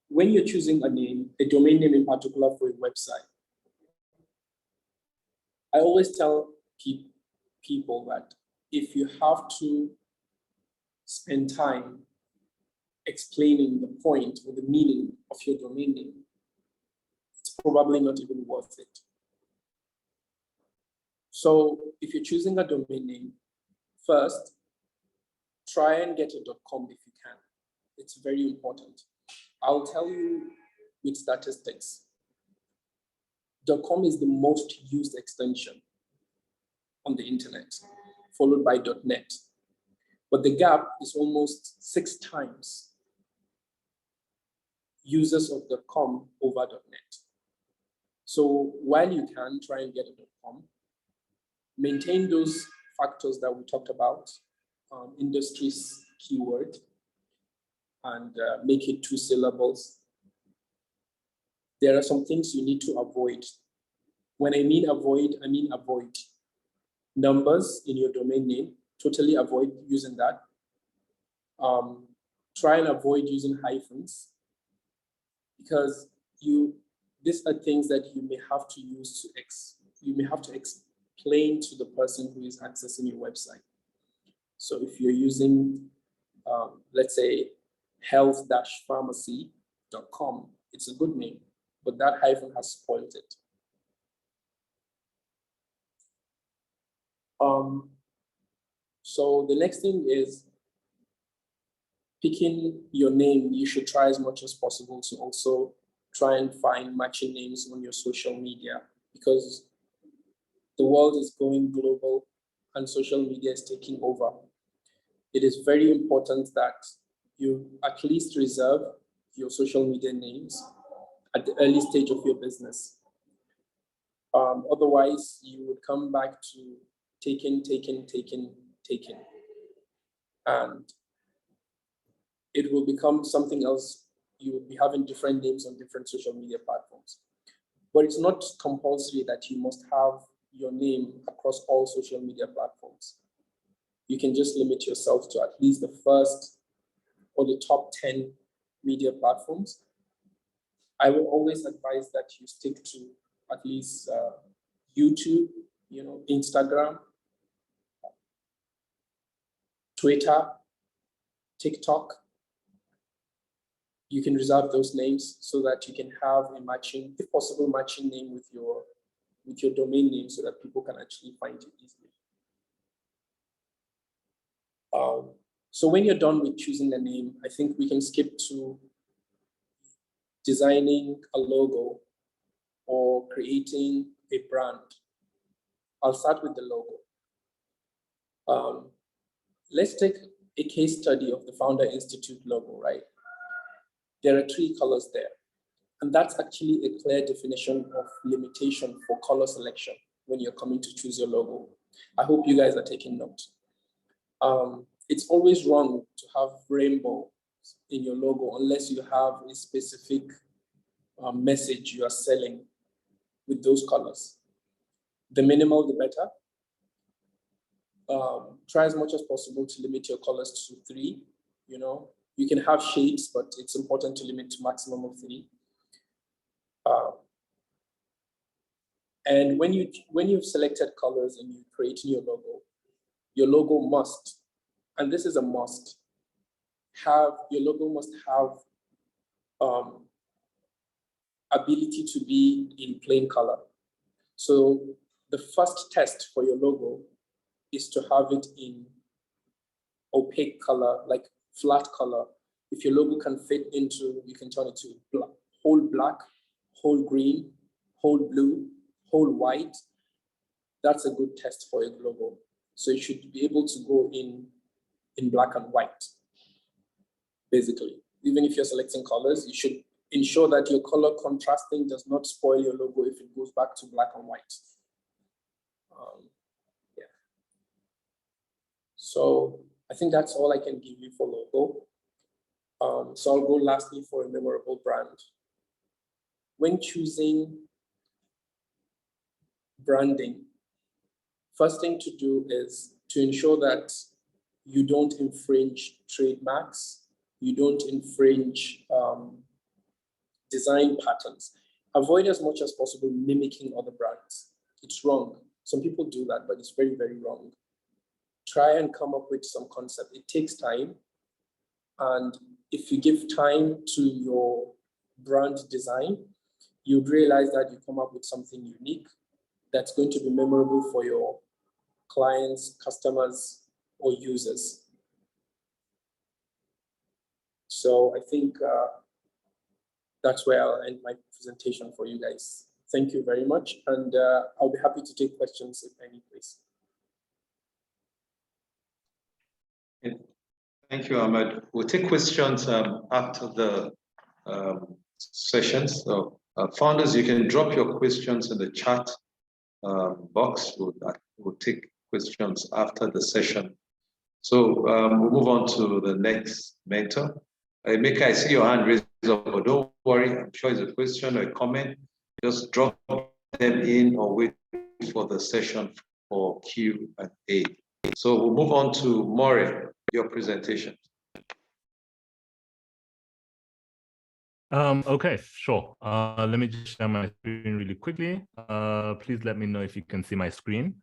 When you're choosing a name, a domain name in particular for a website, I always tell people that if you have to spend time explaining the point or the meaning of your domain name, it's probably not even worth it. So if you're choosing a domain name, first, try and get a .com if you can. It's very important. I'll tell you with statistics. .com is the most used extension on the internet, followed by .net. But the gap is almost 6 times users of .com over .net. So while you can try and get a .com, maintain those factors that we talked about, industries keyword, and make it 2 syllables. There are some things you need to avoid. When I mean avoid numbers in your domain name. Totally avoid using that. Try and avoid using hyphens, because these are things that you may have to use to explain to the person who is accessing your website. So if you're using, let's say, health-pharmacy.com, it's a good name, but that hyphen has spoiled it. So the next thing is picking your name. You should try as much as possible to also try and find matching names on your social media, because the world is going global and social media is taking over. It is very important that you at least reserve your social media names at the early stage of your business. Otherwise, you would come back to taken. And it will become something else. You will be having different names on different social media platforms. But it's not compulsory that you must have your name across all social media platforms. You can just limit yourself to at least the first or the top 10 media platforms. I will always advise that you stick to at least YouTube, Instagram, Twitter, TikTok. You can reserve those names so that you can have a matching, if possible, matching name with your domain name so that people can actually find you easily. So when you're done with choosing the name, I think we can skip to designing a logo or creating a brand. I'll start with the logo. Let's take a case study of the Founder Institute logo, right? There are 3 colors there. And that's actually a clear definition of limitation for color selection when you're coming to choose your logo. I hope you guys are taking note. It's always wrong to have rainbow in your logo unless you have a specific message you are selling with those colors. The minimal, the better. Try as much as possible to limit your colors to 3. You know, you can have shades, but it's important to limit to maximum of 3. And when you've selected colors and you're creating your logo must, and this is a must, your logo must have ability to be in plain color. So the first test for your logo is to have it in opaque color, like flat color. If your logo can fit into, you can turn it to whole black, whole green, whole blue, whole white. That's a good test for your logo. So you should be able to go in black and white, basically. Even if you're selecting colors, you should ensure that your color contrasting does not spoil your logo if it goes back to black and white. Yeah. So I think that's all I can give you for logo. So I'll go lastly for a memorable brand. When choosing branding, first thing to do is to ensure that you don't infringe trademarks, you don't infringe design patterns. Avoid as much as possible mimicking other brands. It's wrong. Some people do that, but it's very, very wrong. Try and come up with some concept. It takes time. And if you give time to your brand design, you'd realize that you come up with something unique that's going to be memorable for your clients, customers, or users. So I think that's where I'll end my presentation for you guys. Thank you very much. And I'll be happy to take questions if any, please. Thank you, Ahmed. We'll take questions after the sessions. So founders, you can drop your questions in the chat box. We'll take questions after the session. So we'll move on to the next mentor. Emeka, I see your hand raised up, but don't worry. I'm sure it's a question or a comment. Just drop them in or wait for the session for Q&A. So we'll move on to More, your presentation. Okay, sure. Let me just share my screen really quickly. Please let me know if you can see my screen.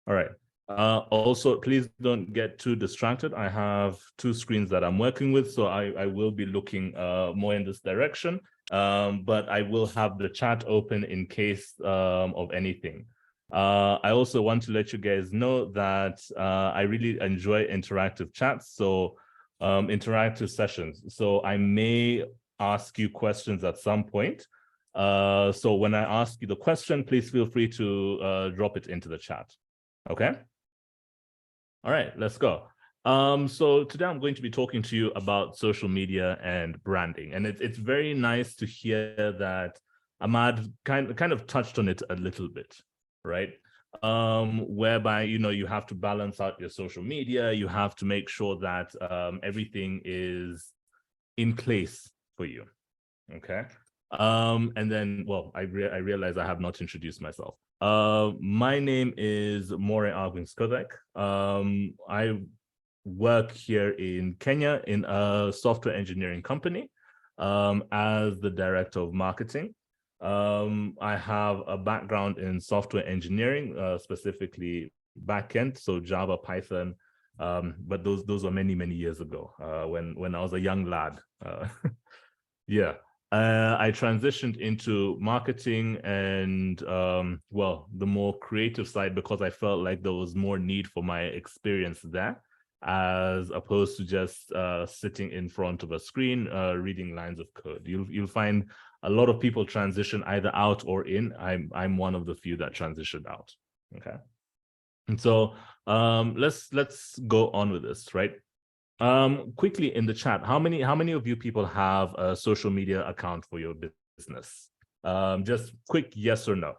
All right. Also, please don't get too distracted. I have 2 screens that I'm working with, so I will be looking more in this direction, but I will have the chat open in case of anything. I also want to let you guys know that I really enjoy interactive chats, so interactive sessions. So I may ask you questions at some point. So when I ask you the question, please feel free to drop it into the chat. Okay. All right, let's go. So today I'm going to be talking to you about social media and branding, and it's very nice to hear that Ahmad kind of touched on it a little bit, right? Whereby you have to balance out your social media, you have to make sure that everything is in place for you. Okay. And then, well, I realize I have not introduced myself. My name is More Agwin-Skodek. I work here in Kenya in a software engineering company as the director of marketing. I have a background in software engineering, specifically backend, so Java, Python, but those were many years ago when I was a young lad. Yeah. I transitioned into marketing and, well, the more creative side because I felt like there was more need for my experience there, as opposed to just sitting in front of a screen, reading lines of code. You'll find a lot of people transition either out or in. I'm one of the few that transitioned out. Okay. And so let's go on with this, right? Quickly in the chat, how many of you people have a social media account for your business? Just quick yes or no.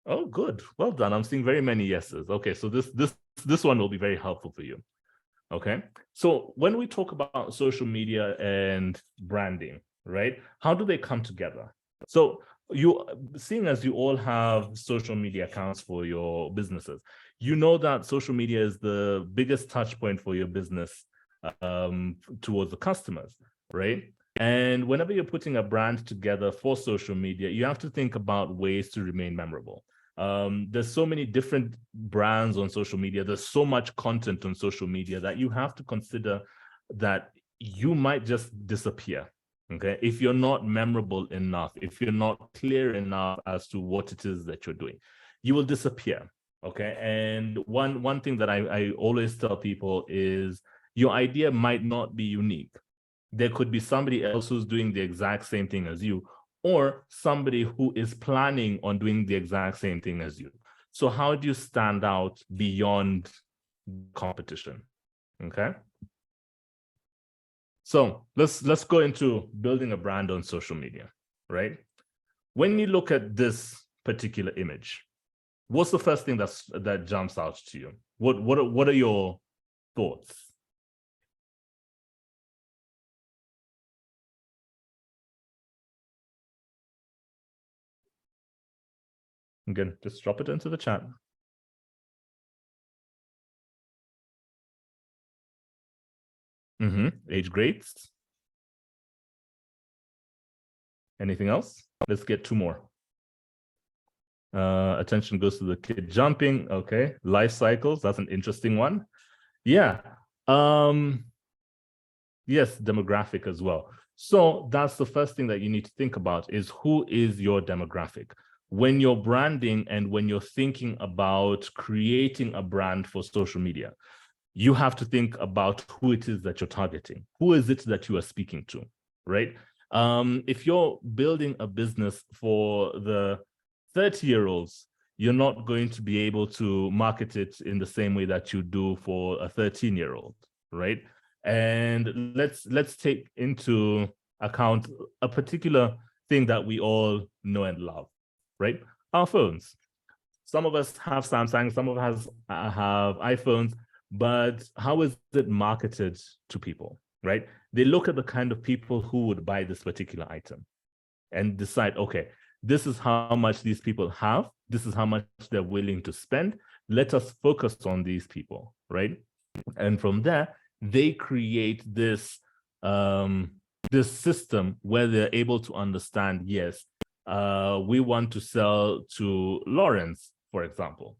Oh, good. Well done. I'm seeing very many yeses. Okay, so this one will be very helpful for you. Okay, so when we talk about social media and branding, right? How do they come together? So seeing as you all have social media accounts for your businesses, you know that social media is the biggest touch point for your business towards the customers, right? And whenever you're putting a brand together for social media, you have to think about ways to remain memorable. There's so many different brands on social media. There's so much content on social media that you have to consider that you might just disappear. Okay, if you're not memorable enough, if you're not clear enough as to what it is that you're doing, you will disappear. Okay, and one thing that I always tell people is your idea might not be unique. There could be somebody else who's doing the exact same thing as you, or somebody who is planning on doing the exact same thing as you. So how do you stand out beyond competition? Okay. So let's go into building a brand on social media, right? When you look at this particular image, what's the first thing that jumps out to you? What are your thoughts? Again, just drop it into the chat. Age grades. Anything else? Let's get two more. Attention goes to the kid jumping. Okay. Life cycles. That's an interesting one. Yeah. Yes, demographic as well. So that's the first thing that you need to think about is who is your demographic? When you're branding and when you're thinking about creating a brand for social media, you have to think about who it is that you're targeting. Who is it that you are speaking to, right? If you're building a business for the 30-year-olds, you're not going to be able to market it in the same way that you do for a 13-year-old, right? And let's take into account a particular thing that we all know and love, right? Our phones. Some of us have Samsung, some of us have iPhones, but how is it marketed to people, right? They look at the kind of people who would buy this particular item and decide, okay, this is how much these people have. This is how much they're willing to spend. Let us focus on these people, right? And from there, they create this, this system where they're able to understand, yes, we want to sell to Lawrence, for example.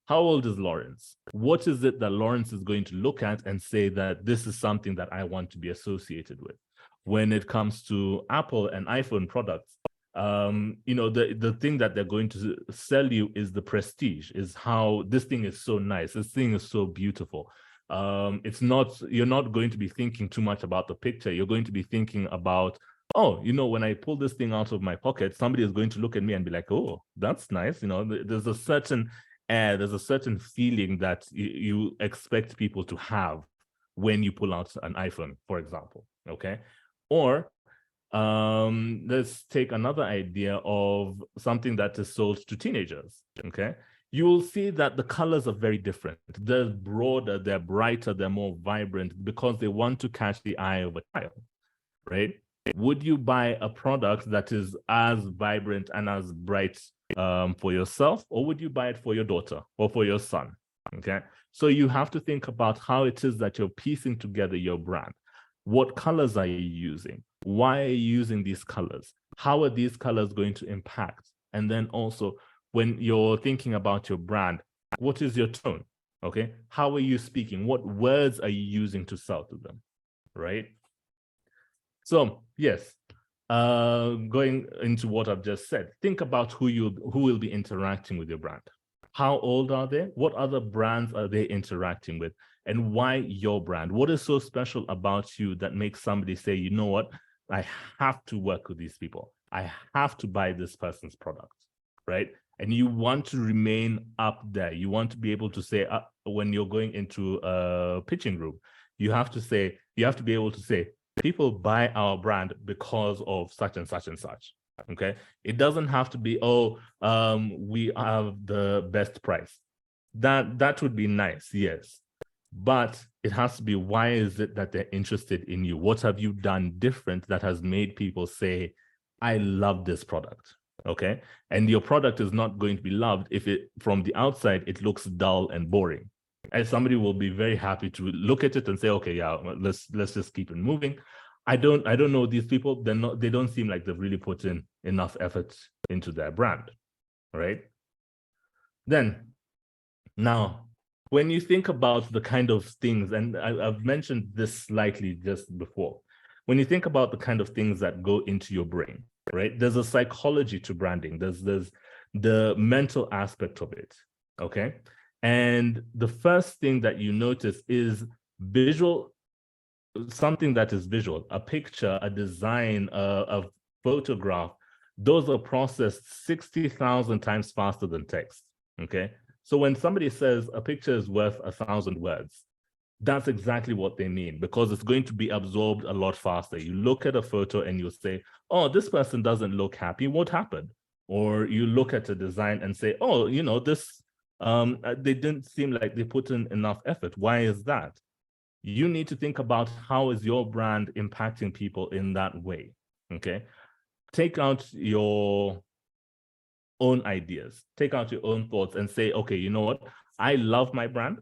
How old is Lawrence? What is it that Lawrence is going to look at and say that this is something that I want to be associated with? When it comes to Apple and iPhone products, you know, the thing that they're going to sell you is the prestige, is how this thing is so nice. This thing is so beautiful. It's not, you're not going to be thinking too much about the picture. You're going to be thinking about, oh, you know, when I pull this thing out of my pocket, somebody is going to look at me and be like, oh, that's nice. You know, there's a certain air, there's a certain feeling that you expect people to have when you pull out an iPhone, for example, okay? Or let's take another idea of something that is sold to teenagers, okay? You will see that the colors are very different. They're broader, they're brighter, they're more vibrant because they want to catch the eye of a child, right? Would you buy a product that is as vibrant and as bright for yourself, or would you buy it for your daughter or for your son? Okay, so you have to think about how it is that you're piecing together your brand. What colors are you using? Why are you using these colors? How are these colors going to impact? And then also, when you're thinking about your brand, what is your tone? Okay, how are you speaking? What words are you using to sell to them, right? So yes, going into what I've just said, think about who will be interacting with your brand. How old are they? What other brands are they interacting with? And why your brand? What is so special about you that makes somebody say, you know what, I have to work with these people. I have to buy this person's product, right? and you want to remain up there. You want to be able to say, when you're going into a pitching group, you have to be able to say, people buy our brand because of such and such and such. Okay. It doesn't have to be, we have the best price. That would be nice, yes. But it has to be, why is it that they're interested in you? What have you done different that has made people say, I love this product? Okay. And your product is not going to be loved if it, from the outside, it looks dull and boring. And somebody will be very happy to look at it and say, okay, yeah, let's just keep it moving. I don't know these people. They don't seem like they've really put in enough effort into their brand, right? Then, now, when you think about the kind of things, and I've mentioned this slightly just before, when you think about the kind of things that go into your brain, right? There's a psychology to branding. There's the mental aspect of it, okay? And the first thing that you notice is visual, something that is visual, a picture, a design, a photograph. Those are processed 60,000 times faster than text, okay? So when somebody says a picture is worth 1,000 words, that's exactly what they mean, because it's going to be absorbed a lot faster. You look at a photo and you say, oh, this person doesn't look happy. What happened? Or you look at a design and say, oh, you know, this, they didn't seem like they put in enough effort. Why is that? You need to think about, how is your brand impacting people in that way, okay? Take out your own ideas, take out your own thoughts and say, okay, you know what? I love my brand.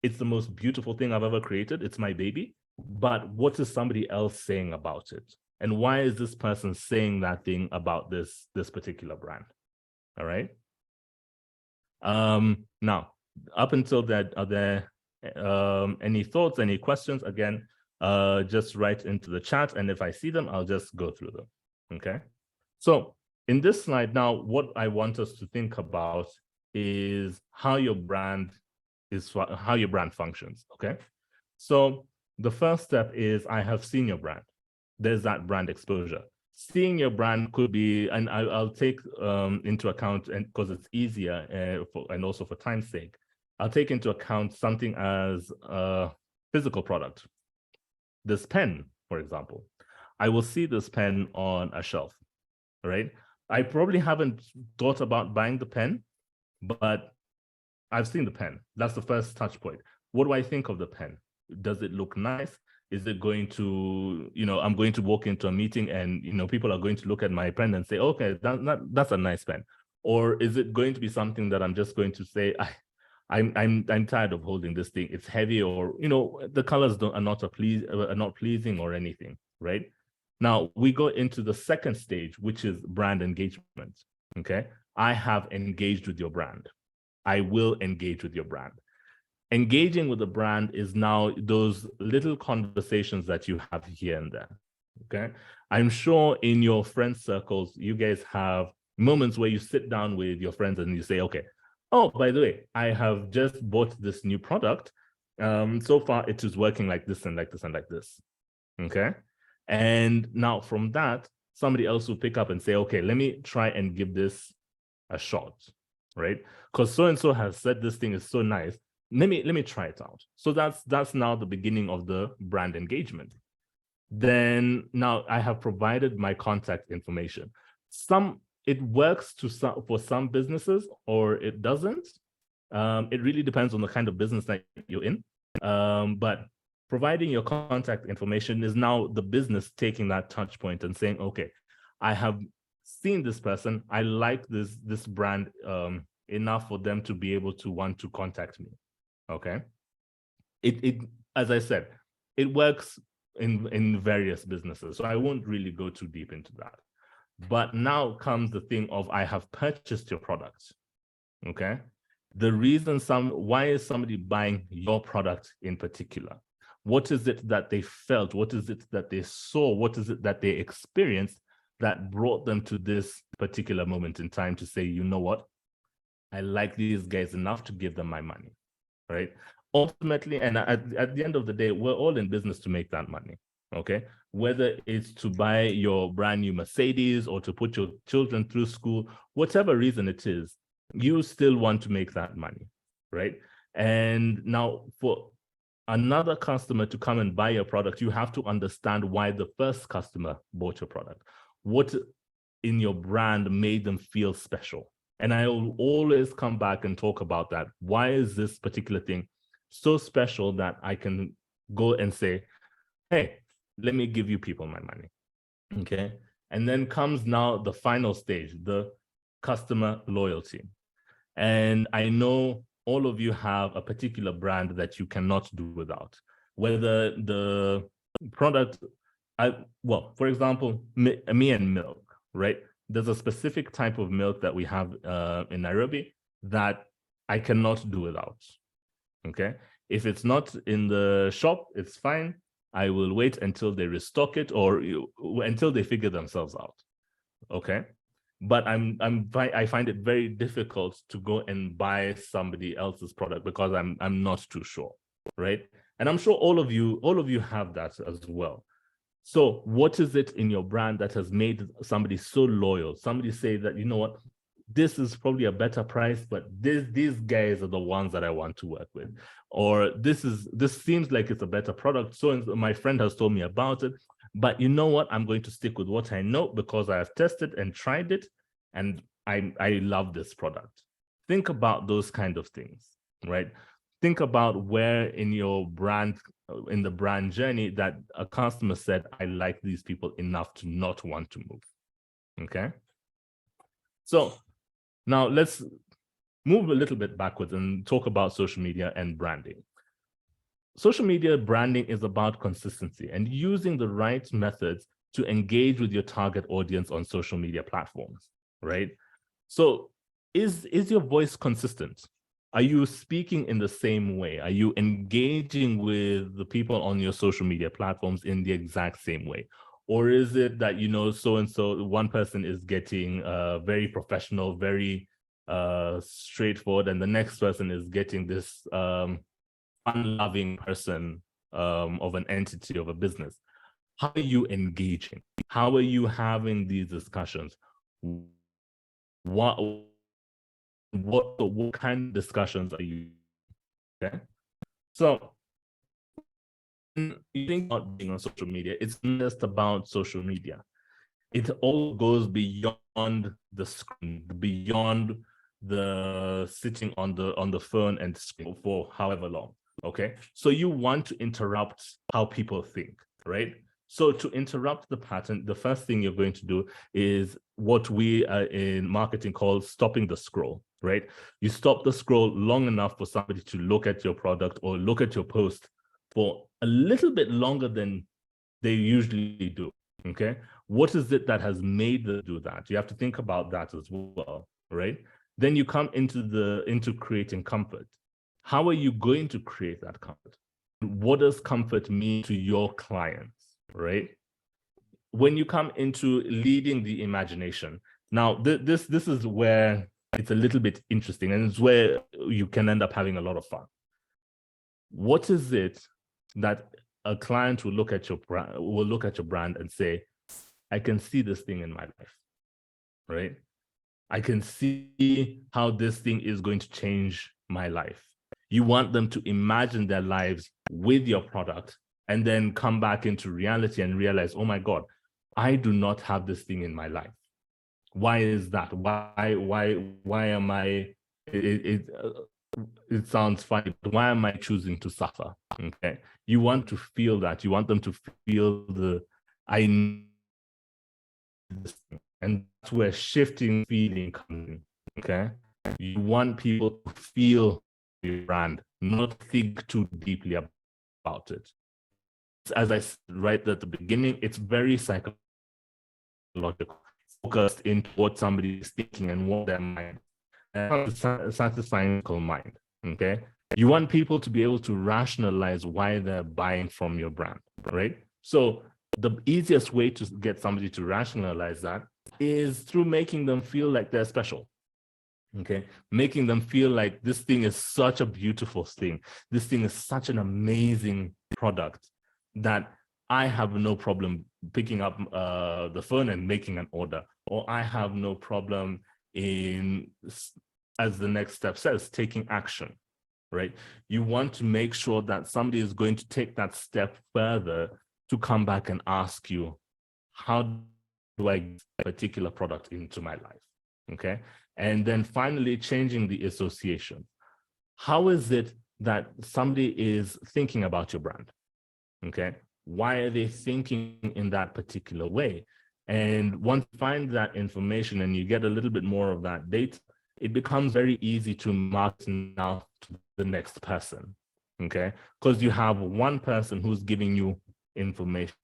It's the most beautiful thing I've ever created. It's my baby. But what is somebody else saying about it? And why is this person saying that thing about this particular brand? All right. Now, up until that, are there any thoughts, any questions? Again, just write into the chat. And if I see them, I'll just go through them. Okay. So in this slide now, what I want us to think about is how your brand functions, okay? So the first step is, I have seen your brand. There's that brand exposure. Seeing your brand could be, and I'll take into account, and because it's easier and also for time's sake, I'll take into account something as a physical product. This pen, for example. I will see this pen on a shelf, right? I probably haven't thought about buying the pen, but I've seen the pen. That's the first touch point. What do I think of the pen? Does it look nice? Is it going to, you know, I'm going to walk into a meeting and, you know, people are going to look at my pen and say, okay, that's a nice pen. Or is it going to be something that I'm just going to say, I'm tired of holding this thing. It's heavy, or, you know, the colors are not pleasing or anything, right? Now we go into the second stage, which is brand engagement. Okay. I have engaged with your brand. I will engage with your brand. Engaging with the brand is now those little conversations that you have here and there, okay? I'm sure in your friend circles, you guys have moments where you sit down with your friends and you say, okay, oh, by the way, I have just bought this new product. So far, it is working like this and like this and like this, okay? And now from that, somebody else will pick up and say, okay, let me try and give this a shot, right? Because so-and-so has said this thing is so nice. Let me try it out. So that's now the beginning of the brand engagement. Then now I have provided my contact information. It works for some businesses, or it doesn't. It really depends on the kind of business that you're in. But providing your contact information is now the business taking that touch point and saying, okay, I have seen this person. I like this brand enough for them to be able to want to contact me. Okay. It as I said, it works in various businesses. So I won't really go too deep into that. But now comes the thing of, I have purchased your product. Okay. The reason why is somebody buying your product in particular? What is it that they felt? What is it that they saw? What is it that they experienced that brought them to this particular moment in time to say, you know what? I like these guys enough to give them my money, right? Ultimately, and at the end of the day, we're all in business to make that money, okay? Whether it's to buy your brand new Mercedes or to put your children through school, whatever reason it is, you still want to make that money, right? And now for another customer to come and buy your product, you have to understand why the first customer bought your product. What in your brand made them feel special? And I will always come back and talk about that. Why is this particular thing so special that I can go and say, hey, let me give you people my money, okay? And then comes now the final stage, the customer loyalty. And I know all of you have a particular brand that you cannot do without, whether the product, well, for example, me and milk, right? There's a specific type of milk that we have in Nairobi that I cannot do without, okay? If it's not in the shop, it's fine. I will wait until they restock it or until they figure themselves out, okay? But I find it very difficult to go and buy somebody else's product because I'm not too sure, right? And I'm sure all of you have that as well. So what is it in your brand that has made somebody so loyal? Somebody say that, you know what, this is probably a better price, but these guys are the ones that I want to work with. Or this seems like it's a better product. So my friend has told me about it, but you know what? I'm going to stick with what I know because I have tested and tried it, and I love this product. Think about those kind of things, right? Think about where in your brand, in the brand journey, that a customer said, I like these people enough to not want to move, okay? So now let's move a little bit backwards and talk about social media and branding. Social media branding is about consistency and using the right methods to engage with your target audience on social media platforms, right? So is your voice consistent? Are you speaking in the same way? Are you engaging with the people on your social media platforms in the exact same way? Or is it that, you know, so-and-so, one person is getting very professional, very straightforward, and the next person is getting this fun-loving person of an entity, of a business? How are you engaging? How are you having these discussions? What kind of discussions are you? Okay, so you think about being on social media, it's not just about social media. It all goes beyond the screen, beyond the sitting on the phone and screen for however long. Okay, so you want to interrupt how people think, right? So to interrupt the pattern, the first thing you're going to do is what we in marketing call stopping the scroll, right? You stop the scroll long enough for somebody to look at your product or look at your post for a little bit longer than they usually do, okay? What is it that has made them do that? You have to think about that as well, right? Then you come into creating comfort. How are you going to create that comfort? What does comfort mean to your clients, right? When you come into leading the imagination, now this is where it's a little bit interesting, and it's where you can end up having a lot of fun. What is it that a client will look at your brand and say, I can see this thing in my life, right? I can see how this thing is going to change my life. You want them to imagine their lives with your product and then come back into reality and realize, oh my God, I do not have this thing in my life. Why is that? Why am I, it sounds funny, but why am I choosing to suffer? Okay. You want to feel that. You want them to feel I need this thing. And that's where shifting feeling comes in. Okay. You want people to feel your brand, not think too deeply about it. As I said right at the beginning, it's very psychological, focused into what somebody is thinking and what their mind, satisfying mind. Okay, you want people to be able to rationalize why they're buying from your brand, right? So the easiest way to get somebody to rationalize that is through making them feel like they're special. Okay, making them feel like this thing is such a beautiful thing. This thing is such an amazing product that I have no problem picking up the phone and making an order, or I have no problem in, as the next step says, taking action, right? You want to make sure that somebody is going to take that step further to come back and ask you, how do I get a particular product into my life? Okay. And then finally, changing the association. How is it that somebody is thinking about your brand? Okay. Why are they thinking in that particular way? And once you find that information and you get a little bit more of that data, it becomes very easy to market now to the next person. Okay. Because you have one person who's giving you information.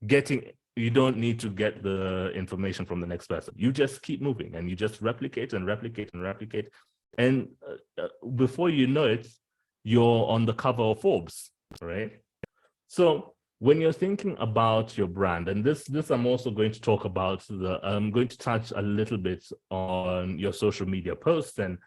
You don't need to get the information from the next person. You just keep moving and you just replicate and replicate and replicate. And before you know it, you're on the cover of Forbes, right? So when you're thinking about your brand, and this I'm also going to talk about, I'm going to touch a little bit on your social media posts and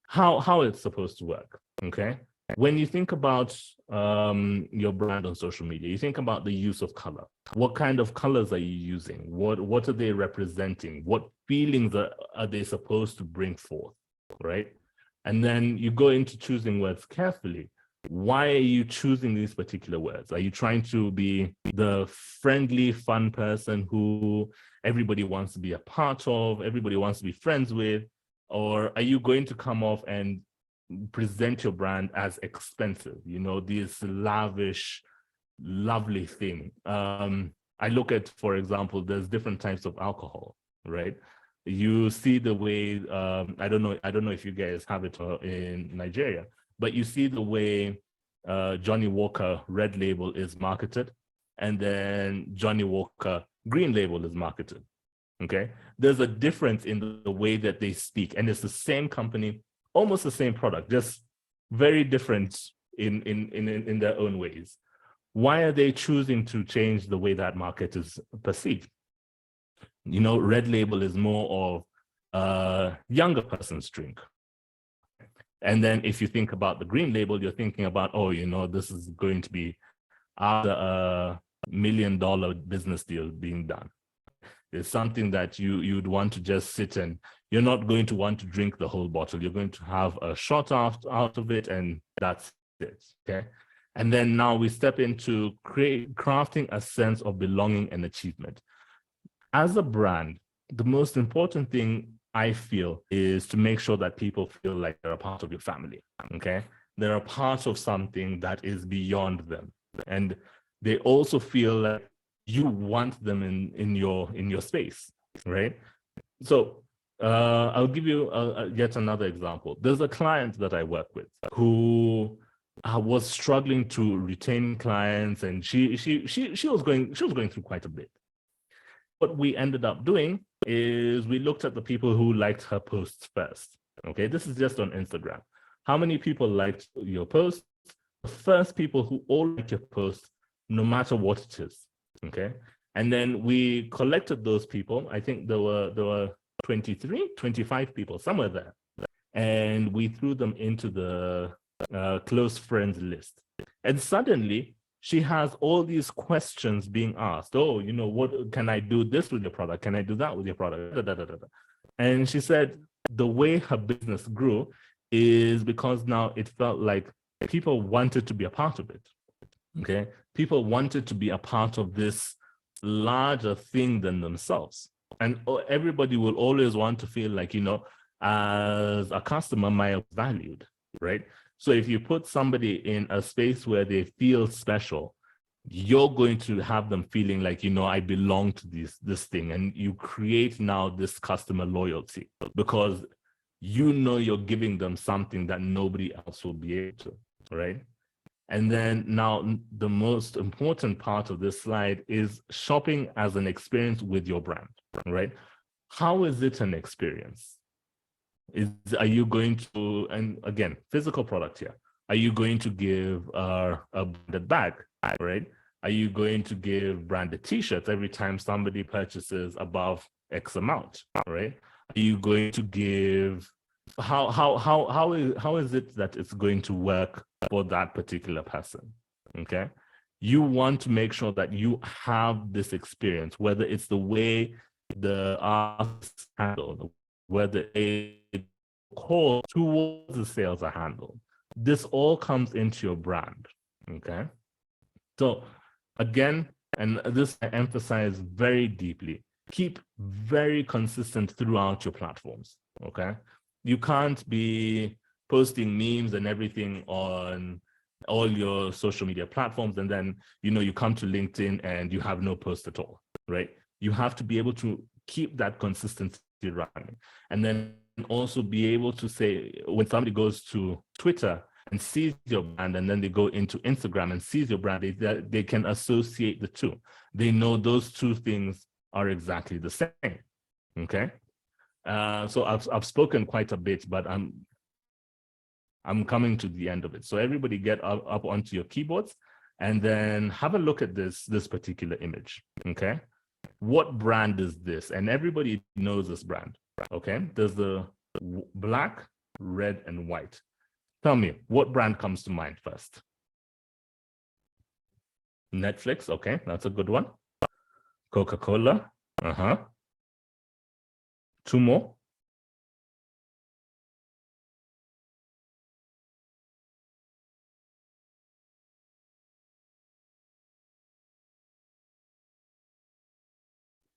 how it's supposed to work, okay? When you think about your brand on social media, you think about the use of color. What kind of colors are you using? What are they representing? What feelings are they supposed to bring forth, right? And then you go into choosing words carefully. Why are you choosing these particular words? Are you trying to be the friendly, fun person who everybody wants to be a part of, everybody wants to be friends with? Or are you going to come off and present your brand as expensive, you know, this lavish, lovely thing? I look at, for example, there's different types of alcohol, right? You see the way, I don't know if you guys have it in Nigeria, but you see the way Johnny Walker Red Label is marketed, and then Johnny Walker Green Label is marketed, okay? There's a difference in the way that they speak, and it's the same company, almost the same product, just very different in their own ways. Why are they choosing to change the way that market is perceived? You know, Red Label is more of younger person's drink. And then if you think about the Green Label, you're thinking about, oh, you know, this is going to be after a $1 million business deal being done. It's something that you'd want to just sit and you're not going to want to drink the whole bottle. You're going to have a shot out of it, and that's it, okay? And then now we step into crafting a sense of belonging and achievement. As a brand, the most important thing I feel is to make sure that people feel like they're a part of your family, okay? They're a part of something that is beyond them. And they also feel like you want them in your space, right? So I'll give you yet another example. There's a client that I work with who was struggling to retain clients, and she was going through quite a bit. What we ended up doing is we looked at the people who liked her posts first. Okay, this is just on Instagram. How many people liked your post? The first people who all like your post, no matter what it is. Okay, and then we collected those people. I think there were 23, 25 people, somewhere there, and we threw them into the close friends list. And suddenly, she has all these questions being asked. Oh, you know, what can I do this with your product? Can I do that with your product? Da, da, da, da, da. And she said the way her business grew is because now it felt like people wanted to be a part of it. Okay, people wanted to be a part of this larger thing than themselves. And everybody will always want to feel like, you know, as a customer, am valued, right? So if you put somebody in a space where they feel special, you're going to have them feeling like, you know, I belong to this thing. And you create now this customer loyalty because you know you're giving them something that nobody else will be able to, right? And then now the most important part of this slide is shopping as an experience with your brand, right? How is it an experience? Are you going to, and again, physical product here, are you going to give a branded bag, right? Are you going to give branded t-shirts every time somebody purchases above X amount, right? Are you going to give, how is it that it's going to work for that particular person, okay? You want to make sure that you have this experience, whether it's the way the artists handled, whether a call towards the sales are handled. This all comes into your brand, okay? So again, and this I emphasize very deeply, keep very consistent throughout your platforms, okay? You can't be posting memes and everything on all your social media platforms, and then, you come to LinkedIn and you have no post at all, right? You have to be able to keep that consistency running. And then also be able to say, when somebody goes to Twitter and sees your brand, and then they go into Instagram and sees your brand, they can associate the two. They know those two things are exactly the same, okay? So I've spoken quite a bit, but I'm coming to the end of it. So everybody get up onto your keyboards and then have a look at this particular image, okay? What brand is this? And everybody knows this brand, okay? There's the black, red, and white. Tell me, what brand comes to mind first? Netflix, okay, that's a good one. Coca-Cola, Two more.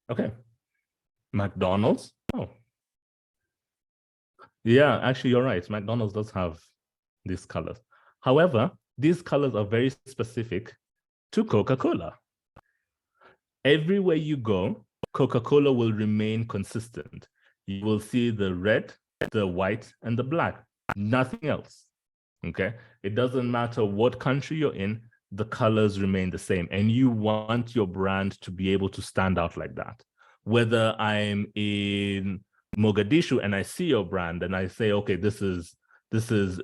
Okay. McDonald's. Oh. Yeah, actually, you're right. McDonald's does have these colors. However, these colors are very specific to Coca-Cola. Everywhere you go, Coca-Cola will remain consistent. You will see the red, the white, and the black. Nothing else. Okay? It doesn't matter what country you're in, the colors remain the same. And you want your brand to be able to stand out like that. Whether I'm in Mogadishu and I see your brand and I say, okay, this is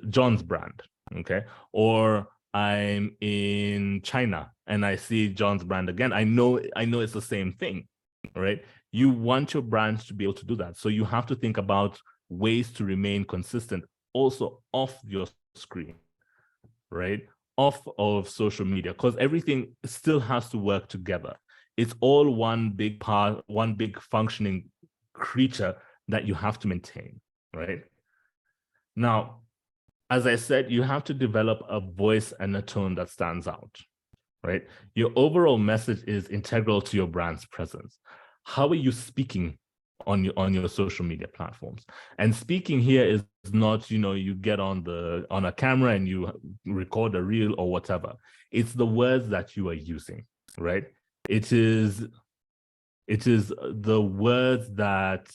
John's brand, okay? Or I'm in China and I see John's brand again. I know it's the same thing, right? You want your brand to be able to do that. So you have to think about ways to remain consistent also off your screen, right? Off of social media, because everything still has to work together. It's all one big part, one big functioning creature that you have to maintain, right? Now, as I said, you have to develop a voice and a tone that stands out, right? Your overall message is integral to your brand's presence. How are you speaking on your social media platforms? And speaking here is not, you get on a camera and you record a reel or whatever. It's the words that you are using, right? It is the words that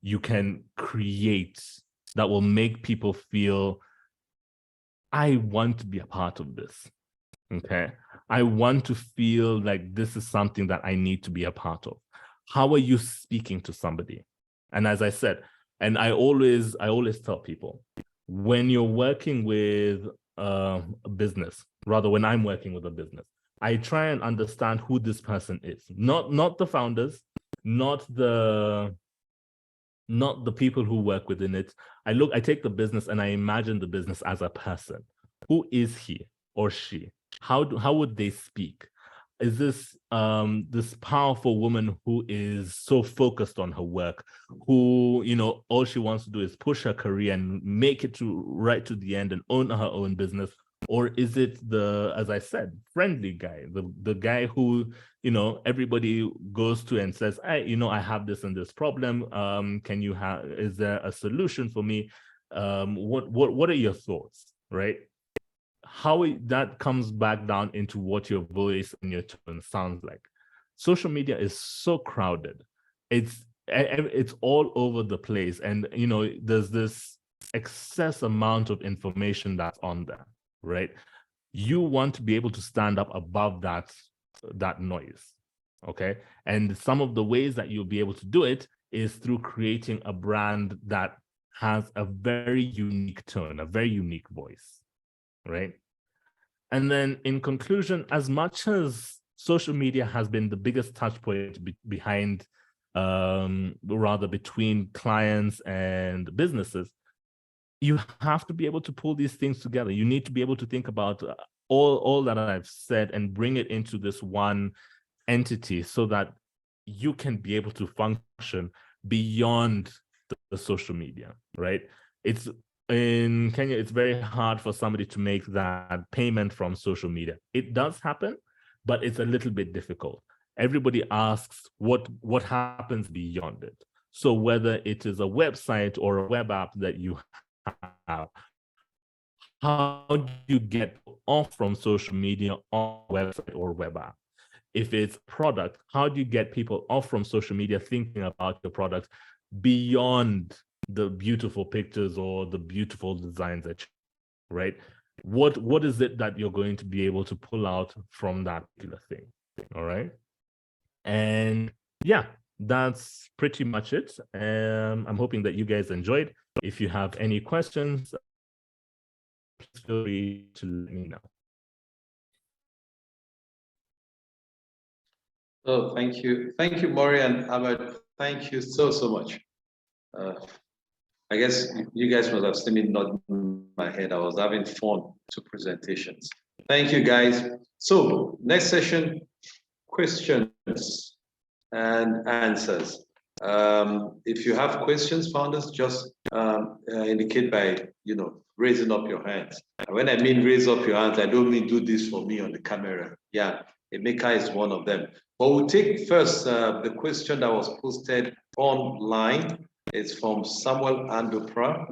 you can create that will make people feel, I want to be a part of this, okay? I want to feel like this is something that I need to be a part of. How are you speaking to somebody? And as I said, and I always tell people, when you're working with a business, rather when I'm working with a business, I try and understand who this person is. Not the founders, not the people who work within it. I take the business and I imagine the business as a person. Who is he or she? How would they speak? Is this this powerful woman who is so focused on her work, who, all she wants to do is push her career and make it right to the end and own her own business? Or is it the, as I said, friendly guy, the guy who, everybody goes to and says, I have this and this problem. Is there a solution for me? What are your thoughts, right? How that comes back down into what your voice and your tone sounds like. Social media is so crowded. It's all over the place. And, there's this excess amount of information that's on there, right? You want to be able to stand up above that noise, okay? And some of the ways that you'll be able to do it is through creating a brand that has a very unique tone, a very unique voice, right? And then in conclusion, as much as social media has been the biggest touch point between clients and businesses, you have to be able to pull these things together. You need to be able to think about all that I've said and bring it into this one entity so that you can be able to function beyond the social media, right? It's in Kenya, it's very hard for somebody to make that payment from social media. It does happen, but it's a little bit difficult. Everybody asks what happens beyond it. So whether it is a website or a web app that you have, how do you get off from social media on a website or web app? If it's product, how do you get people off from social media thinking about your product beyond the beautiful pictures or the beautiful designs that you, right? What is it that you're going to be able to pull out from that particular thing? All right. And yeah, that's pretty much it. I'm hoping that you guys enjoyed. If you have any questions, please feel free to let me know. Oh, thank you, Maury and Ahmed. Thank you so much. I guess you guys must have seen me nod my head. I was having fun to presentations. Thank you, guys. So next session, questions and answers. If you have questions, founders, just indicate by raising up your hands. And when I mean raise up your hands, I don't mean do this for me on the camera. Yeah, Emeka is one of them. But we'll take first the question that was posted online. It's from Samuel Andopra.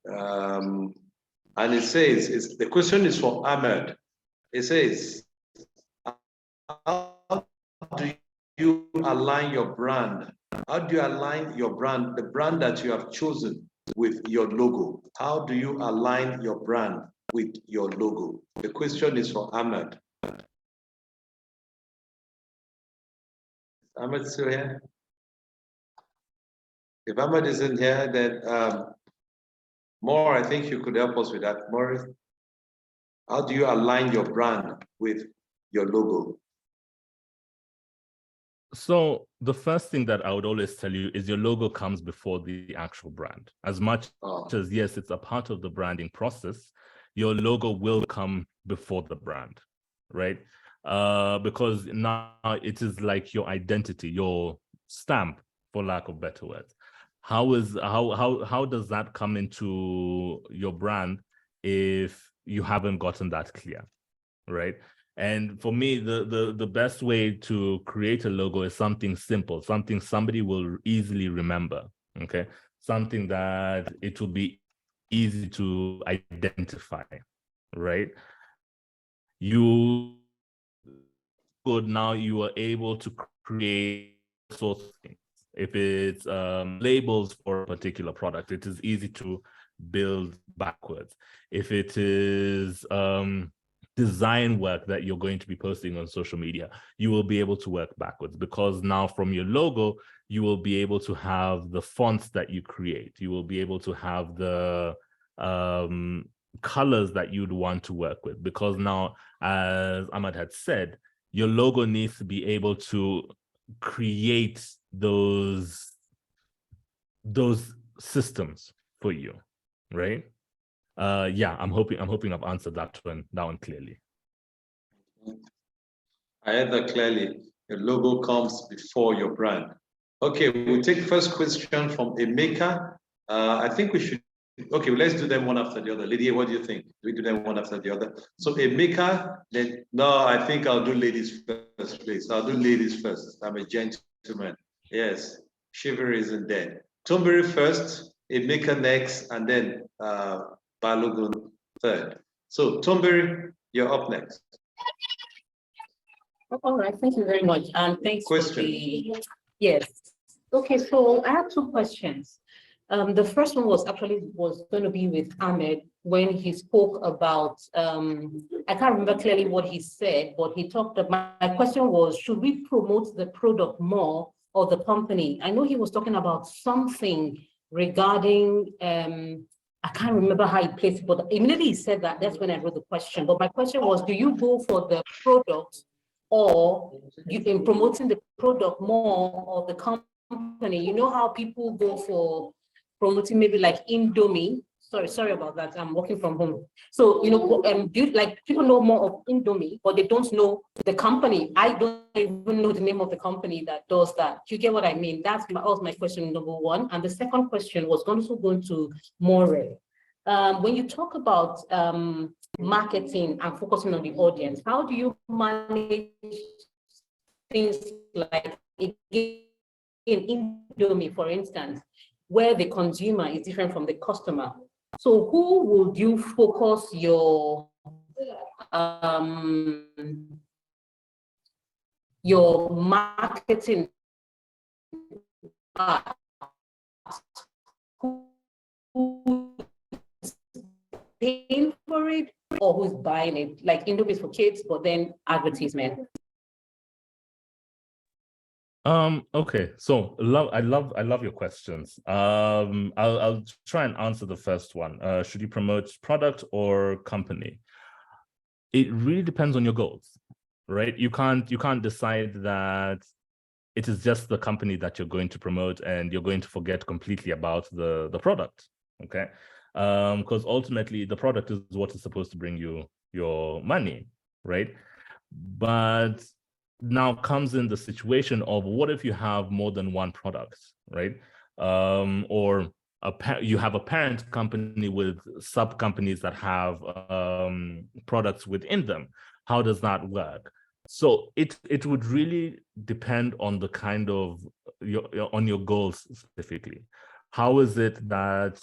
And it says, the question is from Ahmed. It says, how do you align your brand? How do you align your brand, the brand that you have chosen, with your logo? How do you align your brand with your logo? The question is from Ahmed. Ahmed still here? If Ahmed isn't here, then More, I think you could help us with that. Morris, how do you align your brand with your logo? So the first thing that I would always tell you is your logo comes before the actual brand. As much as, yes, it's a part of the branding process, your logo will come before the brand, right? Because now it is like your identity, your stamp, for lack of better words. How does that come into your brand if you haven't gotten that clear, right? And for me, the best way to create a logo is something simple, something somebody will easily remember, okay? Something that it will be easy to identify, right? You are able to create sorts of things. If it's labels for a particular product, it is easy to build backwards. If it is design work that you're going to be posting on social media, you will be able to work backwards, because now from your logo, you will be able to have the fonts that you create. You will be able to have the colors that you'd want to work with, because now, as Ahmad had said, your logo needs to be able to create those systems for you, right? Yeah, I'm hoping I've answered that one clearly. I heard that clearly. Your logo comes before your brand. Okay, we'll take first question from Emeka. I think we should. Okay, well, let's do them one after the other. Lydia, what do you think? Do we do them one after the other? So Emeka, then no, I think I'll do ladies first, please. I'll do ladies first. I'm a gentleman. Yes, chivalry isn't dead. Tombiri first, Emeka next, and then Balogun third. So Tombiri, you're up next. All right, thank you very much. And thanks for the, yes. Okay, so I have two questions. The first one was going to be with Ahmed when he spoke about, I can't remember clearly what he said, but he talked about, my question was, should we promote the product more or the company? I know he was talking about something regarding, I can't remember how he placed it, but immediately he said that, that's when I wrote the question. But my question was, do you go for the product, or you in promoting the product more or the company? You know how people go for promoting maybe like Indomie, sorry about that. I'm working from home. So, people know more of Indomie, but they don't know the company. I don't even know the name of the company that does that. You get what I mean? That was my question number one. And the second question was also going to More. When you talk about marketing and focusing on the audience, how do you manage things like, again, Indomie, for instance, where the consumer is different from the customer? So who would you focus your marketing at? Who's paying for it or who's buying it? Like Indomie is for kids, but then advertisement. Okay, so I love your questions. I'll try and answer the first one. Should you promote product or company? It really depends on your goals, right? You can't decide that it is just the company that you're going to promote and you're going to forget completely about the product, okay? Because ultimately the product is what is supposed to bring you your money, right? But now comes in the situation of, what if you have more than one product, right? Or you have a parent company with sub companies that have products within them. How does that work? So it would really depend on the kind of on your goals specifically. How is it that,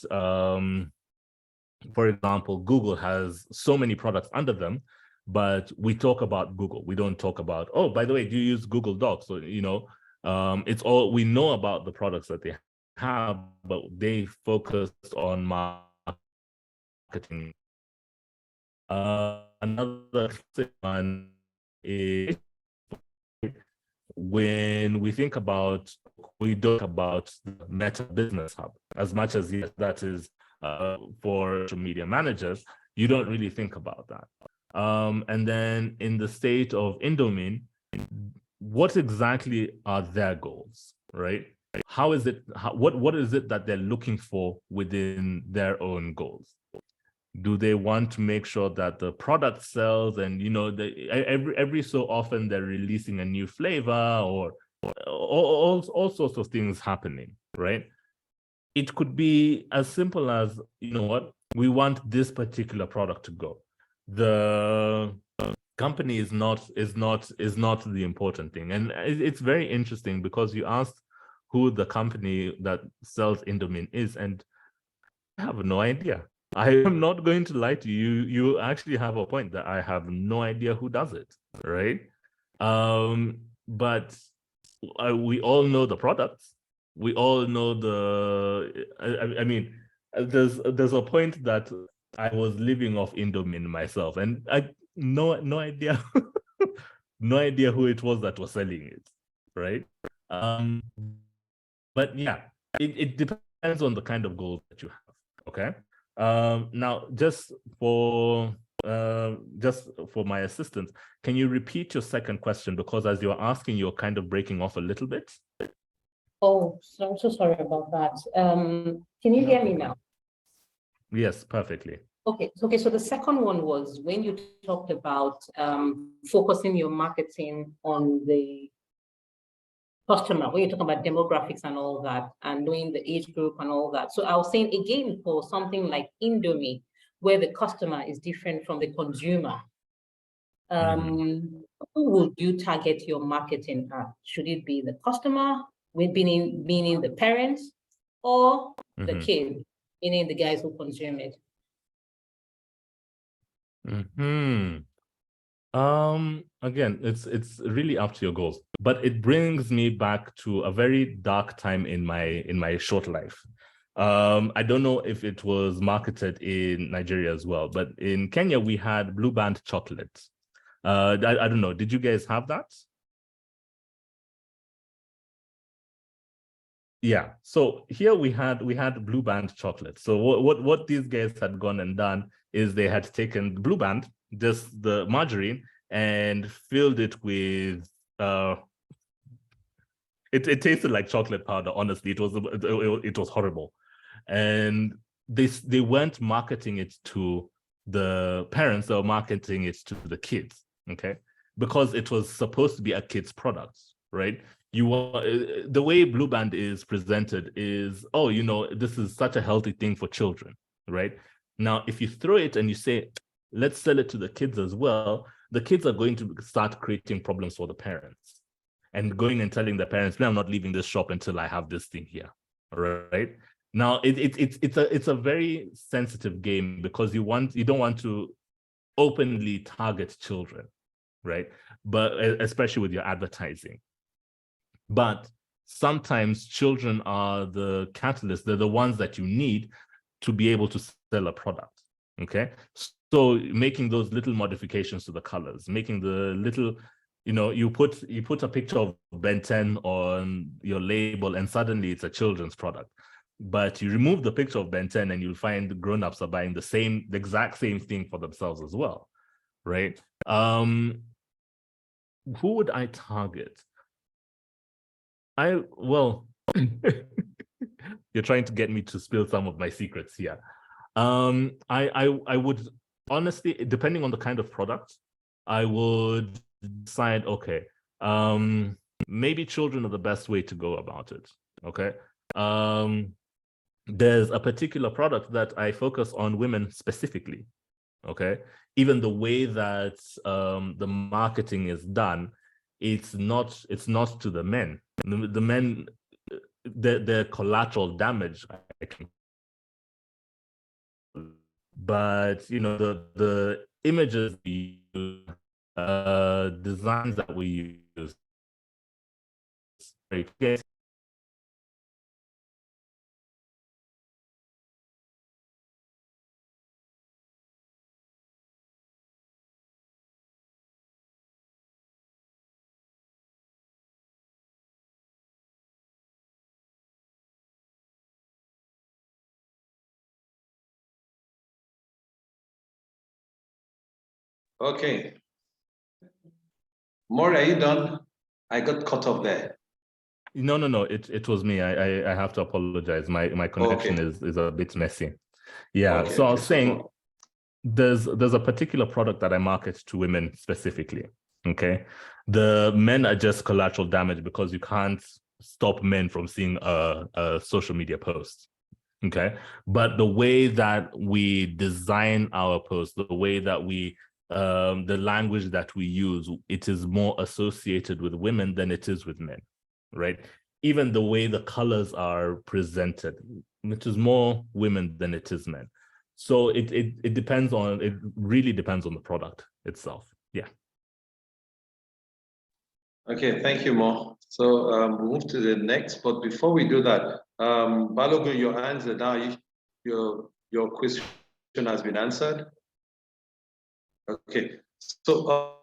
for example, Google has so many products under them, but we talk about Google. We don't talk about, oh, by the way, do you use Google Docs? So, it's all, we know about the products that they have, but they focus on marketing. Another one is, when we think about, we talk about the Meta Business Hub, as much as, yes, that is for social media managers, you don't really think about that. And then in the state of Indomie, what exactly are their goals, right? How is it, what is it that they're looking for within their own goals? Do they want to make sure that the product sells, and every so often they're releasing a new flavor, or all sorts of things happening, right? It could be as simple as, we want this particular product to go. The company is not the important thing. And it's very interesting because you asked who the company that sells Indomie is, and I have no idea. I am not going to lie to you. You actually have a point that I have no idea who does it, right? But we all know the products. We all know I mean, there's a point that I was living off Indomie myself, and I no idea, no idea who it was that was selling it, right? But yeah, it depends on the kind of goals that you have. Okay. Now, just for my assistance, can you repeat your second question? Because as you're asking, you're kind of breaking off a little bit. Oh, so I'm so sorry about that. Can you hear me now? Yes, perfectly. Okay, so the second one was when you talked about focusing your marketing on the customer, when you talk about demographics and all that, and knowing the age group and all that. So I was saying, again, for something like Indomie, where the customer is different from the consumer, who would you target your marketing at? Should it be the customer, meaning the parents, or the kid, meaning the guys who consume it? Again, it's really up to your goals, but it brings me back to a very dark time in my short life. I don't know if it was marketed in Nigeria as well, but in Kenya we had Blue Band chocolate. I don't know, did you guys have that? Yeah, so here we had Blue Band chocolate. So what these guys had gone and done is they had taken Blue Band, just the margarine, and filled it with it tasted like chocolate powder. Honestly, it was horrible. And they weren't marketing it to the parents, they were marketing it to the kids, okay? Because it was supposed to be a kid's product, right? The way Blue Band is presented is, oh, you know, this is such a healthy thing for children, right? Now, if you throw it and you say, let's sell it to the kids as well, the kids are going to start creating problems for the parents and going and telling the parents, I'm not leaving this shop until I have this thing here, all right? Now, it's a very sensitive game because you don't want to openly target children, right? But especially with your advertising. But sometimes children are the catalyst. They're the ones that you need to be able to sell a product, okay? So making those little modifications to the colors, making the little, you know, you put a picture of Ben 10 on your label and suddenly it's a children's product. But you remove the picture of Ben 10 and you'll find the grown-ups are buying the exact same thing for themselves as well, right? Who would I target? Well, you're trying to get me to spill some of my secrets here. I would honestly, depending on the kind of product, I would decide, okay, maybe children are the best way to go about it, okay? There's a particular product that I focus on women specifically, okay? Even the way that the marketing is done, it's not to the men. The men, the collateral damage, but you know, the images we use, designs that we use, Okay. Maury, are you done? I got cut off there. No. It was me. I have to apologize. My connection is a bit messy. Yeah. So I was saying there's a particular product that I market to women specifically. Okay. The men are just collateral damage because you can't stop men from seeing a social media post. Okay. But the way that we design our posts, the way that we the language that we use, it is more associated with women than it is with men, right? Even the way the colors are presented, it is more women than it is men. So it really depends on the product itself. Yeah. Okay, thank you, Mo. So we'll move to the next, but before we do that, Balogun, your hands are down. Your question has been answered. Okay, so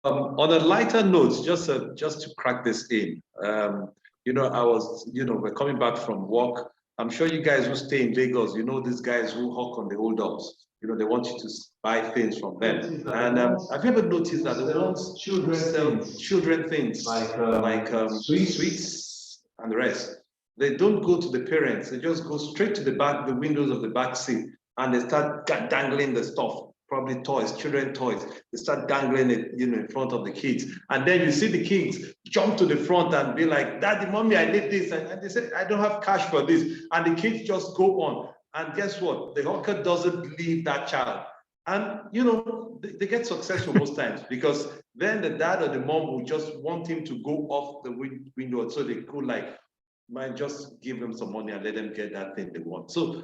on a lighter note, just to crack this in, you know, we're coming back from work. I'm sure you guys who stay in Lagos, you know these guys who hawk on the hold-ups. You know, they want you to buy things from them. And have you ever noticed that the ones children things like sweets and the rest, they don't go to the parents. They just go straight to the windows of the back seat, and they start dangling the stuff. Probably toys, children toys. They start dangling it, you know, in front of the kids. And then you see the kids jump to the front and be like, Daddy, Mommy, I need this. And they say, I don't have cash for this. And the kids just go on. And guess what? The hawker doesn't leave that child. And, you know, they get successful most times because then the dad or the mom will just want him to go off the window. So they could like, might just give them some money and let them get that thing they want. So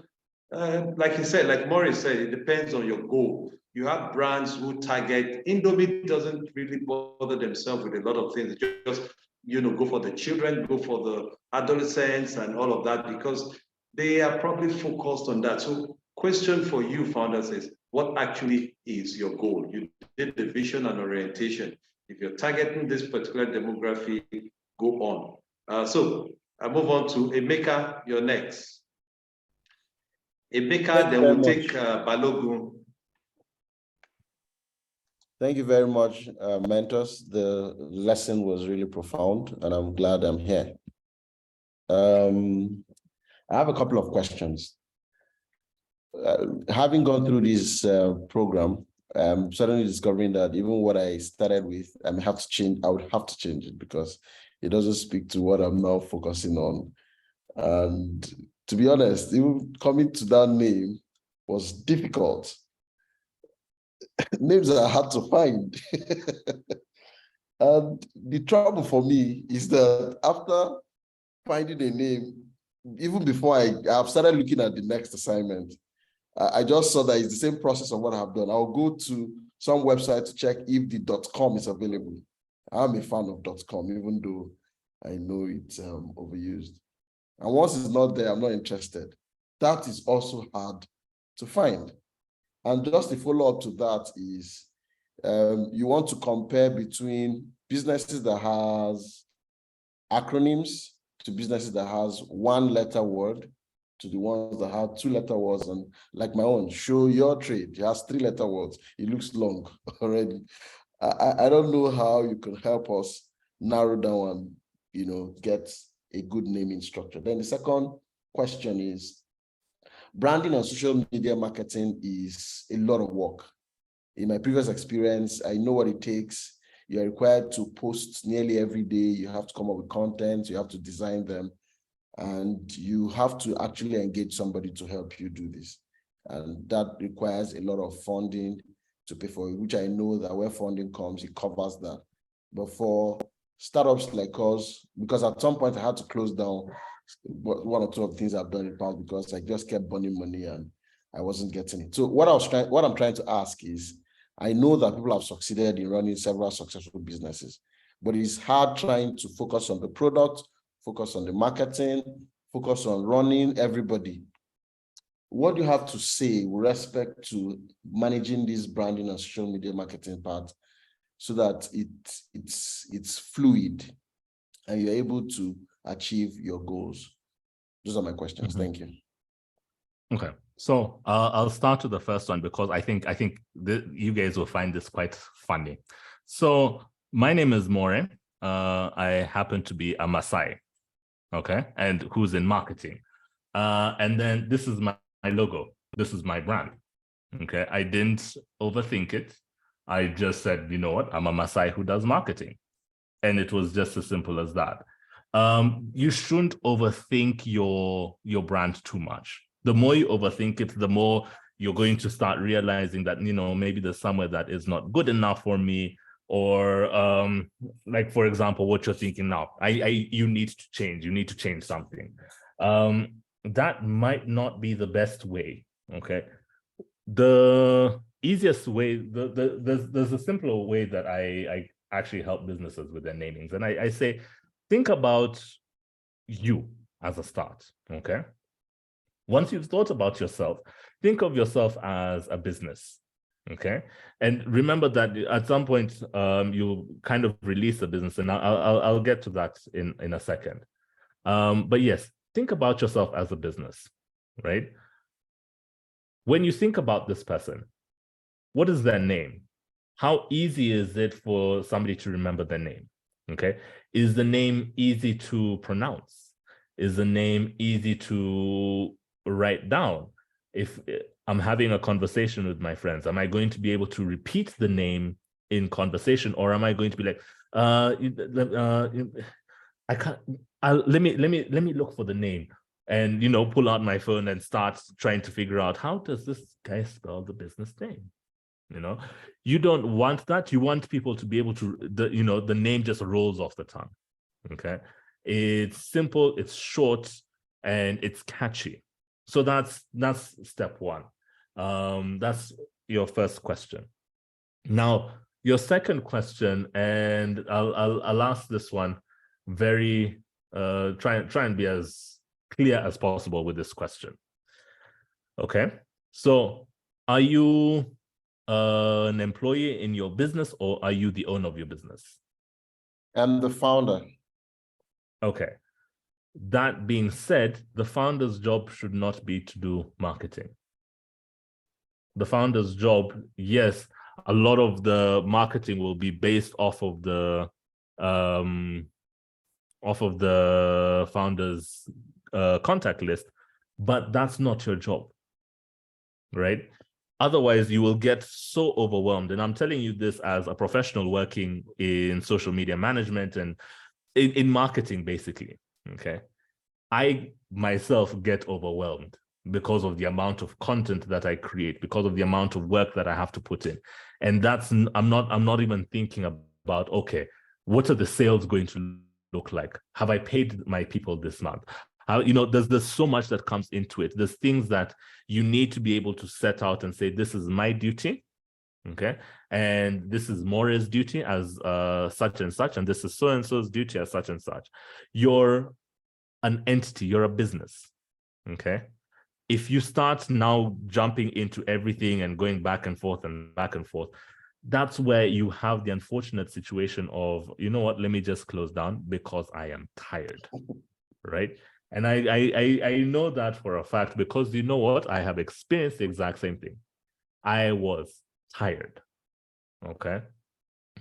like you said, like Maurice said, it depends on your goal. You have brands who target. Indomie doesn't really bother themselves with a lot of things. They just, you know, go for the children, go for the adolescents and all of that because they are probably focused on that. So question for you founders is, what actually is your goal? You did the vision and orientation. If you're targeting this particular demography, go on. So I move on to Emeka, you're next. Emeka, then we'll take Balogun. Thank you very much, mentors. The lesson was really profound, and I'm glad I'm here. I have a couple of questions. Having gone through this program, I'm suddenly discovering that even what I started with, I may have to change. I would have to change it because it doesn't speak to what I'm now focusing on. And to be honest, even coming to that name was difficult. Names are hard to find. And the trouble for me is that after finding a name, even before I've started looking at the next assignment, I just saw that it's the same process of what I've done. I'll go to some website to check if the .com is available. I'm a fan of .com, even though I know it's overused. And once it's not there, I'm not interested. That is also hard to find. And just a follow-up to that is, you want to compare between businesses that has acronyms to businesses that has one-letter word to the ones that have two-letter words. And like my own, show your trade, it has three-letter words. It looks long already. I don't know how you can help us narrow down and get a good naming structure. Then the second question is, branding and social media marketing is a lot of work. In my previous experience, I know what it takes. You're required to post nearly every day. You have to come up with content. You have to design them. And you have to actually engage somebody to help you do this. And that requires a lot of funding to pay for it, which I know that where funding comes, it covers that. But for startups like us, because at some point I had to close down one or two of the things I've done in the past because I just kept burning money and I wasn't getting it. So what I'm trying to ask is, I know that people have succeeded in running several successful businesses, but it's hard trying to focus on the product, focus on the marketing, focus on running everybody. What do you have to say with respect to managing this branding and social media marketing part so that it's fluid and you're able to achieve your goals? Those are my questions. Thank you. Okay, so I'll start with the first one because I think you guys will find this quite funny. So my name is More. I happen to be a Maasai, okay, and who's in marketing. And then this is my logo. This is my brand. Okay, I didn't overthink it. I just said, you know what, I'm a Maasai who does marketing, and it was just as simple as that. You shouldn't overthink your brand too much. The more you overthink it, the more you're going to start realizing that, maybe there's somewhere that is not good enough for me, or like, for example, what you're thinking now, you need to change. You need to change something. That might not be the best way. Okay, the easiest way, there's a simpler way that I actually help businesses with their namings, and I say, think about you as a start. Okay. Once you've thought about yourself, think of yourself as a business, okay? And remember that at some point, you kind of release the business, and I'll get to that in a second. But yes, think about yourself as a business, right? When you think about this person, what is their name? How easy is it for somebody to remember their name, okay? Is the name easy to pronounce? Is the name easy to write down? If I'm having a conversation with my friends, am I going to be able to repeat the name in conversation, or am I going to be like, I can't, let me look for the name, and pull out my phone and start trying to figure out, how does this guy spell the business name? You don't want that. You want people to be able to, the name just rolls off the tongue. Okay, it's simple, it's short, and it's catchy. So that's step one. That's your first question. Now, your second question, and I'll ask this one very, try and be as clear as possible with this question. Okay, so are you an employee in your business, or are you the owner of your business? I'm the founder. Okay. That being said, the founder's job should not be to do marketing. The founder's job, yes, a lot of the marketing will be based off of the founder's contact list, but that's not your job, right? Otherwise, you will get so overwhelmed. And I'm telling you this as a professional working in social media management and in marketing, basically, okay? I myself get overwhelmed because of the amount of content that I create, because of the amount of work that I have to put in. And that's, I'm not even thinking about, okay, what are the sales going to look like? Have I paid my people this month? How, you know, there's so much that comes into it. There's things that you need to be able to set out and say, this is my duty, okay? And this is More's duty as such and such, and this is so-and-so's duty as such and such. You're an entity, you're a business, okay? If you start now jumping into everything and going back and forth, that's where you have the unfortunate situation of, you know what, let me just close down because I am tired, right? And I know that for a fact because you know what, I have experienced the exact same thing. I was tired, okay?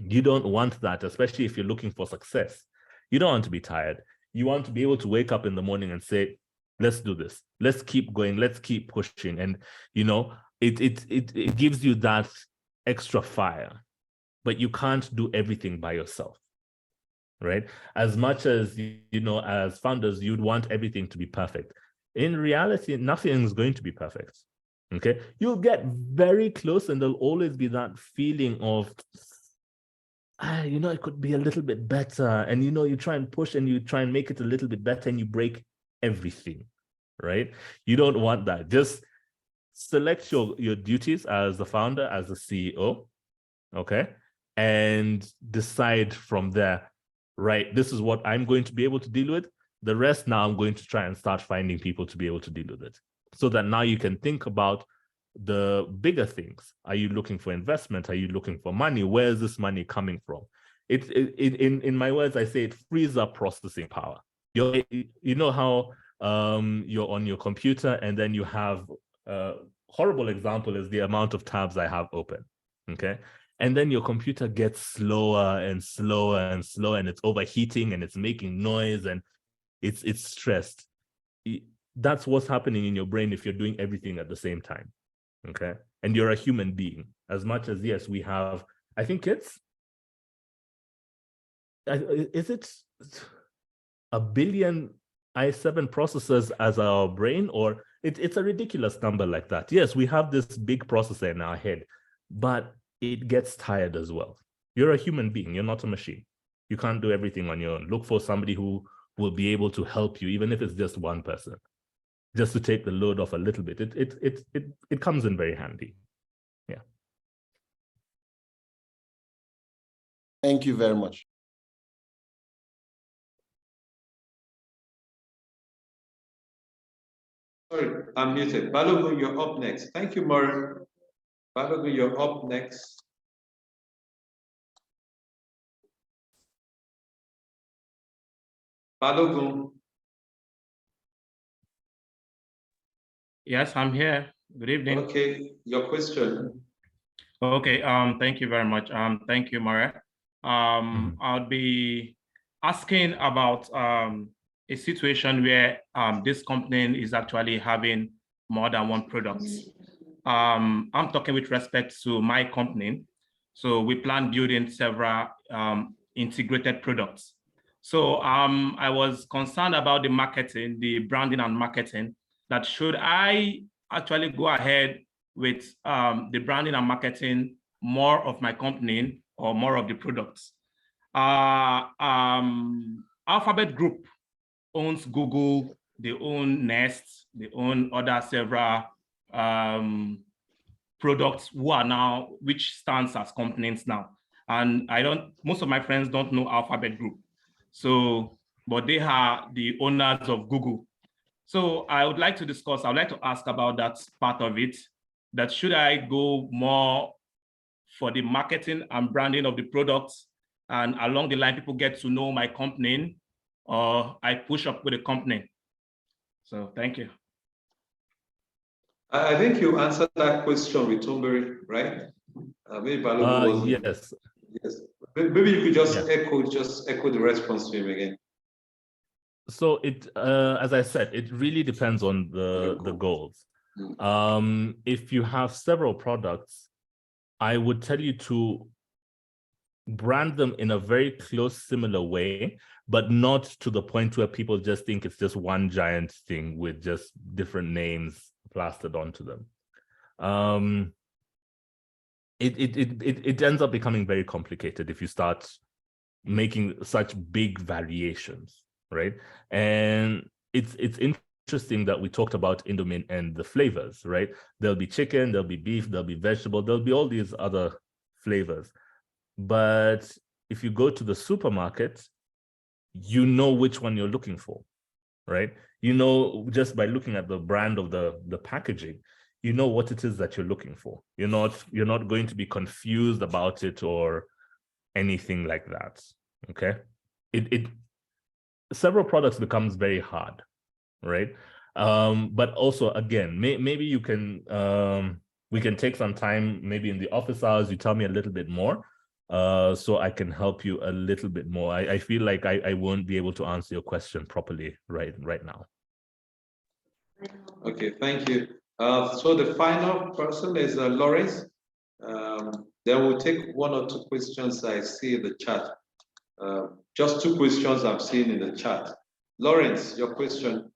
You don't want that, especially if you're looking for success. You don't want to be tired. You want to be able to wake up in the morning and say, let's do this. Let's keep going. Let's keep pushing. And, you know, it gives you that extra fire, but you can't do everything by yourself, right? As much as, you know, as founders, you'd want everything to be perfect. In reality, nothing is going to be perfect, okay? You'll get very close and there'll always be that feeling of, you know, it could be a little bit better. And, you know, you try and push and you try and make it a little bit better and you break everything, right? You don't want that. Just select your duties as the founder, as the CEO, okay? And decide from there, right, this is what I'm going to be able to deal with. The rest now I'm going to try and start finding people to be able to deal with it. So that now you can think about the bigger things. Are you looking for investment? Are you looking for money? Where is this money coming from? In my words, I say it frees up processing power. You know how you're on your computer and then you have horrible example is the amount of tabs I have open, okay? And then your computer gets slower and slower and slower and it's overheating and it's making noise and it's stressed. That's what's happening in your brain if you're doing everything at the same time, okay? And you're a human being. As much as, yes, we have, I think it's, is it 1 billion i7 processors as our brain, or it's a ridiculous number like that. Yes, we have this big processor in our head, but it gets tired as well. You're a human being, you're not a machine. You can't do everything on your own. Look for somebody who will be able to help you, even if it's just one person, just to take the load off a little bit. It comes in very handy. Yeah. Thank you very much. Sorry, I'm muted. Balogun, you're up next. Thank you, Murray. Balogun, you're up next. Balogun. Yes, I'm here. Good evening. Okay, your question. Okay, thank you very much. Thank you, Maria. I'll be asking about a situation where this company is actually having more than one product. I'm talking with respect to my company. So we plan building several integrated products. So I was concerned about the marketing, the branding and marketing, that should I actually go ahead with the branding and marketing more of my company or more of the products. Alphabet Group owns Google, they own Nest, they own other several products which stands as companies now. And most of my friends don't know Alphabet Group. So, but they are the owners of Google. So I would like to ask about that part of it, that should I go more for the marketing and branding of the products, and along the line, people get to know my company, or I push up with the company? So thank you. I think you answered that question with Tumberi, right? Maybe Balogun was. Yes. Yes. Maybe you could just echo the response to him again. So it, as I said, it really depends on the goals. If you have several products, I would tell you to brand them in a very close, similar way, but not to the point where people just think it's just one giant thing with just different names plastered onto them. It ends up becoming very complicated if you start making such big variations, right? And it's interesting that we talked about Indomie and the flavors, right? There'll be chicken, there'll be beef, there'll be vegetable, there'll be all these other flavors. But if you go to the supermarket, you know which one you're looking for, right? You know, just by looking at the brand of the packaging, you know what it is that you're looking for. You're not going to be confused about it or anything like that. Okay. Several products becomes very hard, right? But also, again, maybe you can we can take some time, maybe in the office hours, you tell me a little bit more, so I can help you a little bit more. I feel like I won't be able to answer your question properly right now. Okay, thank you. So the final person is Lawrence. Then we'll take one or two questions I see in the chat. Just two questions I've seen in the chat. Lawrence, your question.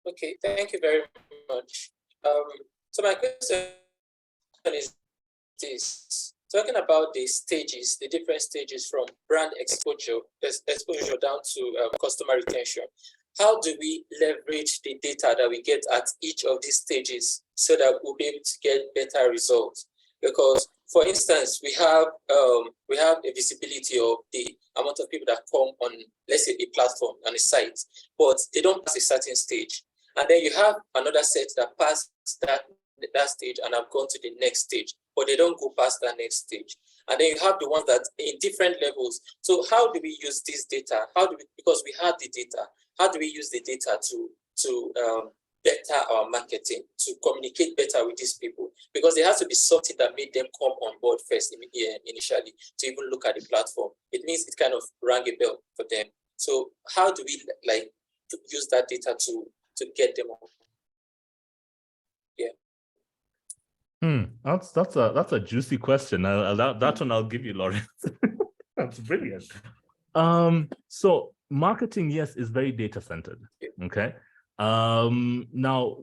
Okay, thank you very much. So my question is this: talking about the stages, the different stages from brand exposure down to customer retention. How do we leverage the data that we get at each of these stages so that we'll be able to get better results? Because, for instance, we have a visibility of the amount of people that come on, let's say, a platform on a site, but they don't pass a certain stage. And then you have another set that pass that stage and have gone to the next stage, but they don't go past that next stage. And then you have the ones that in different levels. So how do we use this data? Because we have the data, how do we use the data to better our marketing, to communicate better with these people? Because there has to be something that made them come on board first initially to even look at the platform. It means it kind of rang a bell for them. So how do we use that data to get them on? Yeah. That's a juicy question. That one I'll give you, Lawrence. That's brilliant. So marketing, yes, is very data centered. Okay. Now,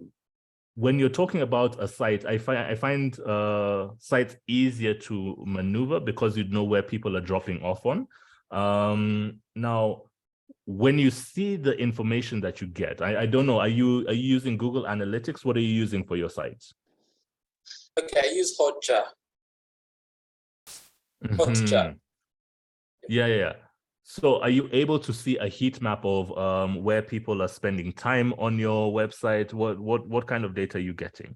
when you're talking about a site, I find sites easier to maneuver because you know where people are dropping off on. Now, when you see the information that you get, I don't know, are you using Google Analytics? What are you using for your sites? Okay, I use Hotjar. Hotjar. Yeah. So are you able to see a heat map of where people are spending time on your website? What kind of data are you getting?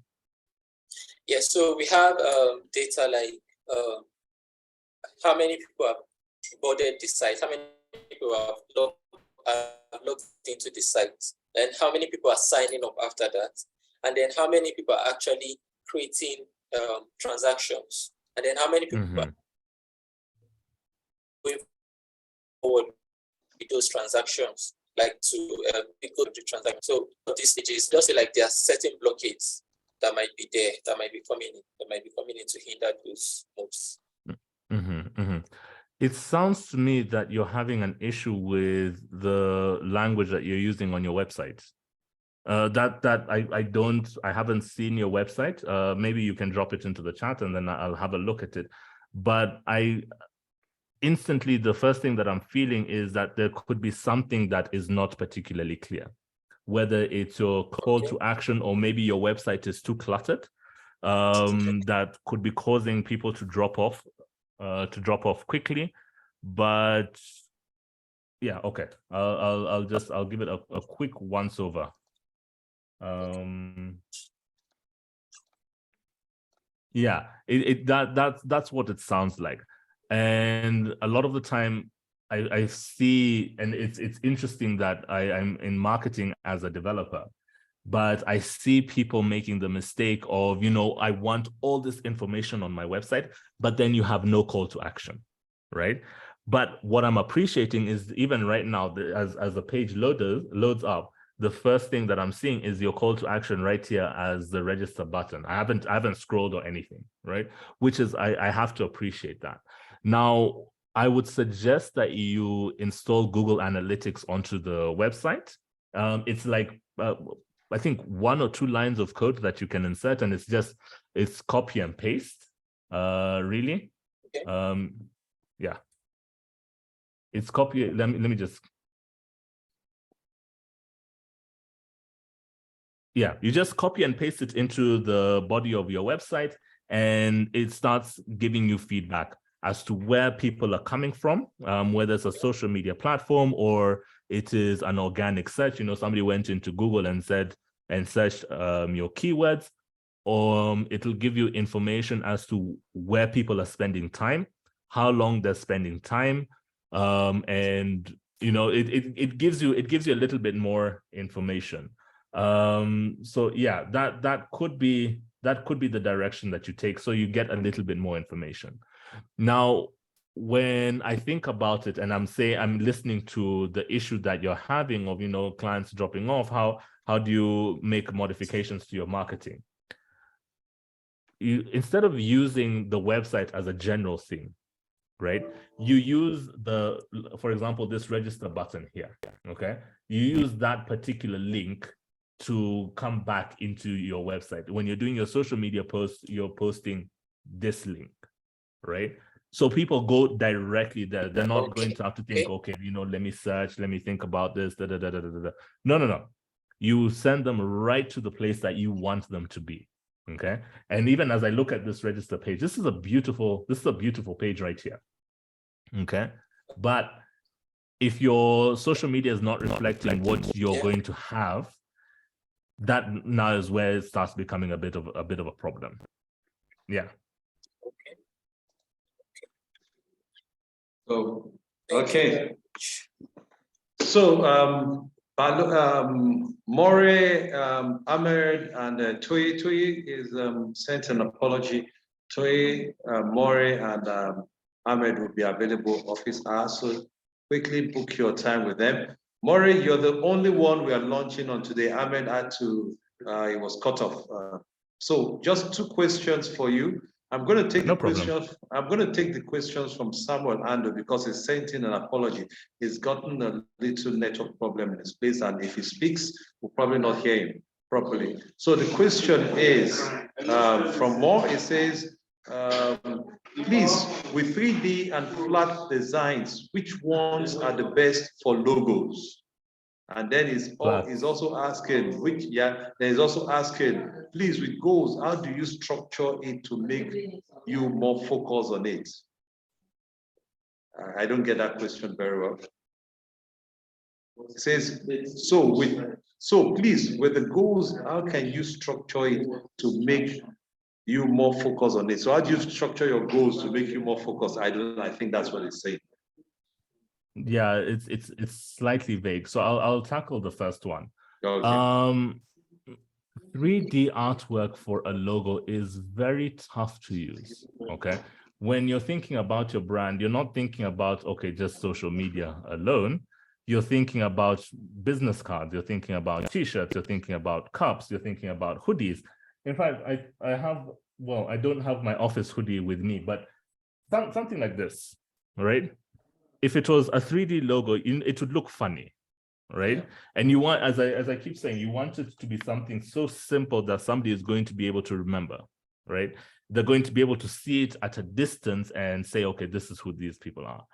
Yes, so we have data like how many people have boarded the site, how many people have logged into the site, and how many people are signing up after that, and then how many people are actually creating transactions, and then how many people are going forward with those transactions, like to go to the transaction. So this stage is just like there are certain blockades that might be there, that might be coming in to hinder those moves. It sounds to me that you're having an issue with the language that you're using on your website. I haven't seen your website. Maybe you can drop it into the chat and then I'll have a look at it. But instantly, the first thing that I'm feeling is that there could be something that is not particularly clear, whether it's your call to action or maybe your website is too cluttered, that could be causing people to drop off quickly. But yeah, okay, I'll give it a quick once over. Yeah, that's what it sounds like. And a lot of the time I see, and it's interesting that I'm in marketing as a developer, but I see people making the mistake of, I want all this information on my website, but then you have no call to action, right? But what I'm appreciating is even right now, as the page loads up, the first thing that I'm seeing is your call to action right here as the register button. I haven't scrolled or anything, right? Which is, I have to appreciate that. Now, I would suggest that you install Google Analytics onto the website. It's like, I think 1 or 2 lines of code that you can insert, and it's copy and paste, really. Okay. Yeah. It's copy, let me just. Yeah, you just copy and paste it into the body of your website, and it starts giving you feedback as to where people are coming from, whether it's a social media platform or it is an organic search. You know, somebody went into Google and searched your keywords, or it'll give you information as to where people are spending time, how long they're spending time, and you know, it gives you a little bit more information. So yeah, that could be the direction that you take, so you get a little bit more information. Now, when I think about it, and I'm listening to the issue that you're having of, you know, clients dropping off, how do you make modifications to your marketing? Instead of using the website as a general theme, right? You use for example, this register button here, okay? You use that particular link to come back into your website. When you're doing your social media posts, you're posting this link, right? So people go directly there. They're not going to have to think, okay, you know, let me search, let me think about this, da, da, da, da, da, da. No. You send them right to the place that you want them to be, okay? And even as I look at this register page, this is a beautiful page right here, okay? But if your social media is not reflecting what you're going to have, that now is where it starts becoming a bit of a problem. Yeah. So, okay. So, More, Ahmed, and Toye is sent an apology. Toye, More, and Ahmed will be available office hours. So quickly book your time with them. More, you're the only one we are launching on today. Ahmed had to, he was cut off. So just 2 questions for you. I'm going to take the questions. I'm going to take the questions from Samuel Ando because he sent in an apology. He's gotten a little network problem in his place, and if he speaks, we'll probably not hear him properly. So the question is from Moore. It says, please, with 3D and flat designs, which ones are the best for logos? And then he's also asking, please, with goals, how do you structure it to make you more focused on it? I don't get that question very well. It says, so please, with the goals, how can you structure it to make you more focused on it? So how do you structure your goals to make you more focused? I think that's what it's saying. Yeah, it's slightly vague. So I'll tackle the first one. Okay. 3D artwork for a logo is very tough to use. Okay. When you're thinking about your brand, you're not thinking about, okay, just social media alone. You're thinking about business cards, you're thinking about t-shirts, you're thinking about cups, you're thinking about hoodies. In fact, I don't have my office hoodie with me, but something like this, right? If it was a 3D logo, it would look funny, right? Yeah. And you want, as I keep saying, you want it to be something so simple that somebody is going to be able to remember, right? They're going to be able to see it at a distance and say, okay, this is who these people are.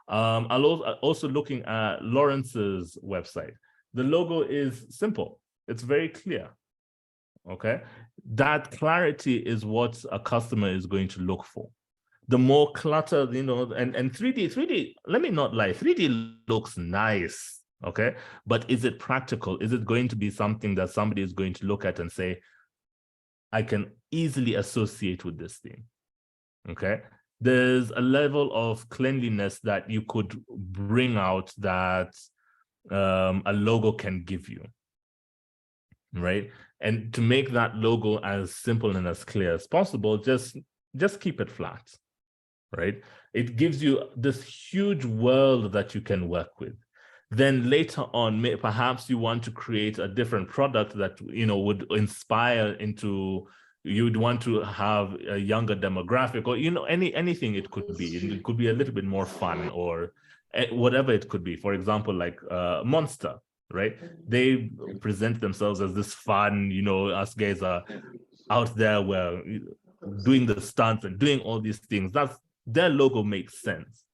I'll also looking at Lawrence's website. The logo is simple. It's very clear, okay? That clarity is what a customer is going to look for. The more clutter, you know, and 3D, let me not lie, 3D looks nice, okay? But is it practical? Is it going to be something that somebody is going to look at and say, I can easily associate with this thing, okay? There's a level of cleanliness that you could bring out that a logo can give you, right? And to make that logo as simple and as clear as possible, just keep it flat. right? It gives you this huge world that you can work with. Then later on, perhaps you want to create a different product that, you know, would inspire into, you'd want to have a younger demographic, or, you know, anything it could be. It could be a little bit more fun, or whatever it could be. For example, like Monster, right? They present themselves as this fun, you know, us guys are out there, where doing the stunts and doing all these things. That's, their logo makes sense.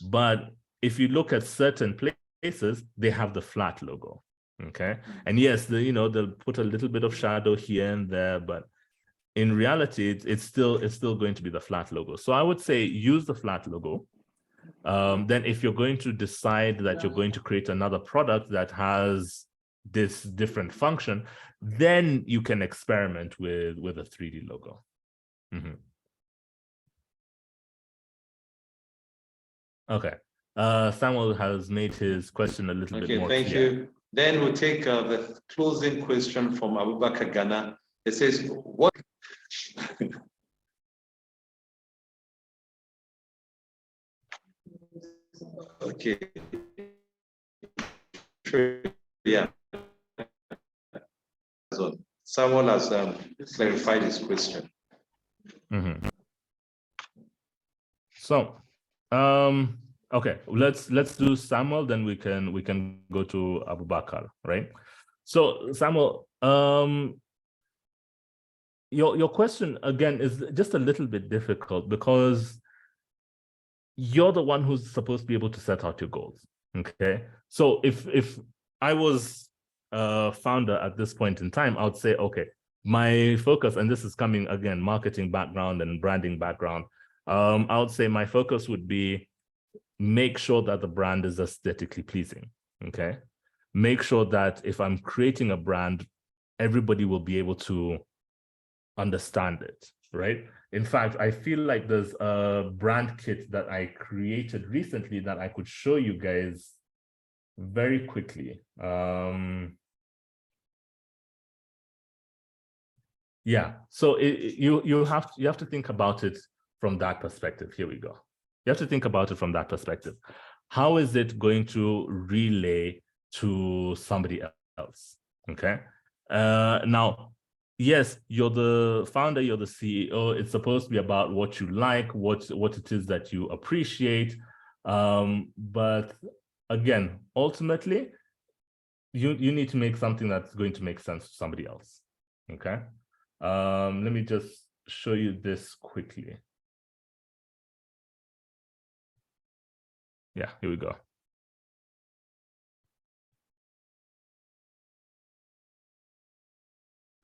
But if you look at certain places, they have the flat logo, okay? And yes, you know, they'll put a little bit of shadow here and there, but in reality, it's still going to be the flat logo. So I would say use the flat logo. Then if you're going to decide that you're going to create another product that has this different function, then you can experiment with a 3D logo. Okay. Samuel has made his question a little bit more clear. Thank you. Then we'll take the closing question from Abubakar Ghana. It says, what? Okay. Yeah. So someone has clarified his question. So, okay, let's do Samuel, then we can go to Abubakar, right? So Samuel, your question again is just a little bit difficult, because you're the one who's supposed to be able to set out your goals. Okay, so if I was a founder at this point in time, I would say, okay, my focus, and this is coming again, marketing background and branding background, I would say my focus would be make sure that the brand is aesthetically pleasing. Okay, make sure that if I'm creating a brand, everybody will be able to understand it, right? In fact, I feel like there's a brand kit that I created recently that I could show you guys very quickly. Yeah, so you have to think about it from that perspective. Here we go. You have to think about it from that perspective. How is it going to relay to somebody else? Okay. Now, yes, you're the founder, you're the CEO. It's supposed to be about what you like, what it is that you appreciate. But again, ultimately, you need to make something that's going to make sense to somebody else. Okay. Let me just show you this quickly. Yeah, here we go.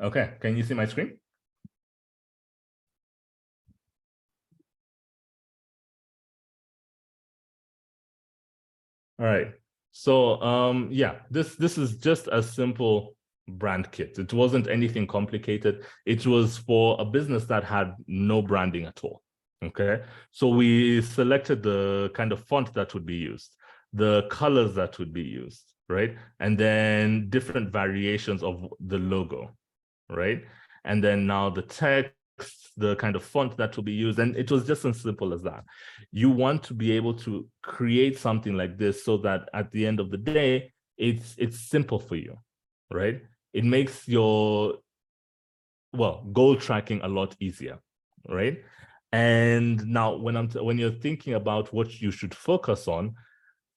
Okay, can you see my screen? All right. So yeah, this is just a simple brand kit. It wasn't anything complicated. It was for a business that had no branding at all. Okay, so we selected the kind of font that would be used, the colors that would be used, right? And then different variations of the logo, right? And then now the text, the kind of font that will be used. And it was just as simple as that. You want to be able to create something like this so that at the end of the day, it's simple for you, right? It makes your, well, goal tracking a lot easier, right? And now when you're thinking about what you should focus on,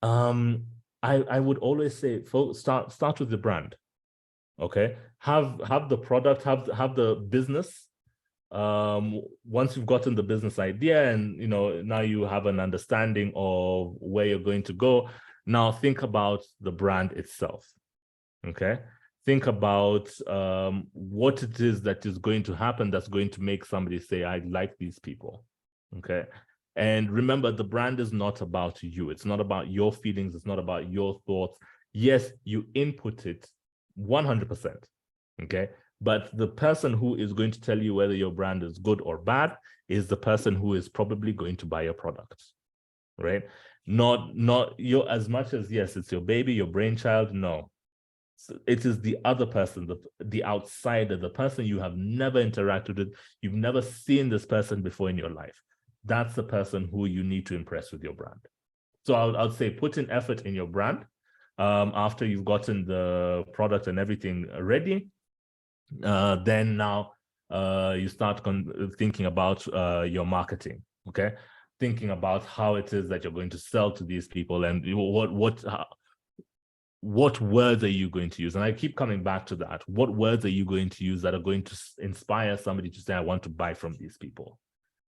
I would always say start with the brand. Okay, have the product, have the business. Once you've gotten the business idea and now you have an understanding of where you're going to go, now think about the brand itself. Okay, think about what it is that is going to happen that's going to make somebody say, I like these people. Okay, and remember, the brand is not about you. It's not about your feelings. It's not about your thoughts. Yes, you input it 100%. Okay, but the person who is going to tell you whether your brand is good or bad is the person who is probably going to buy your product, right? Not you, as much as, yes, it's your baby, your brainchild. No, it is the other person, the outsider, the person you have never interacted with. You've never seen this person before in your life. that's the person who you need to impress with your brand. So I'll say put in effort in your brand. After you've gotten the product and everything ready, then now you start thinking about your marketing, okay? Thinking about how it is that you're going to sell to these people and what words are you going to use? And I keep coming back to that. What words are you going to use that are going to inspire somebody to say, I want to buy from these people?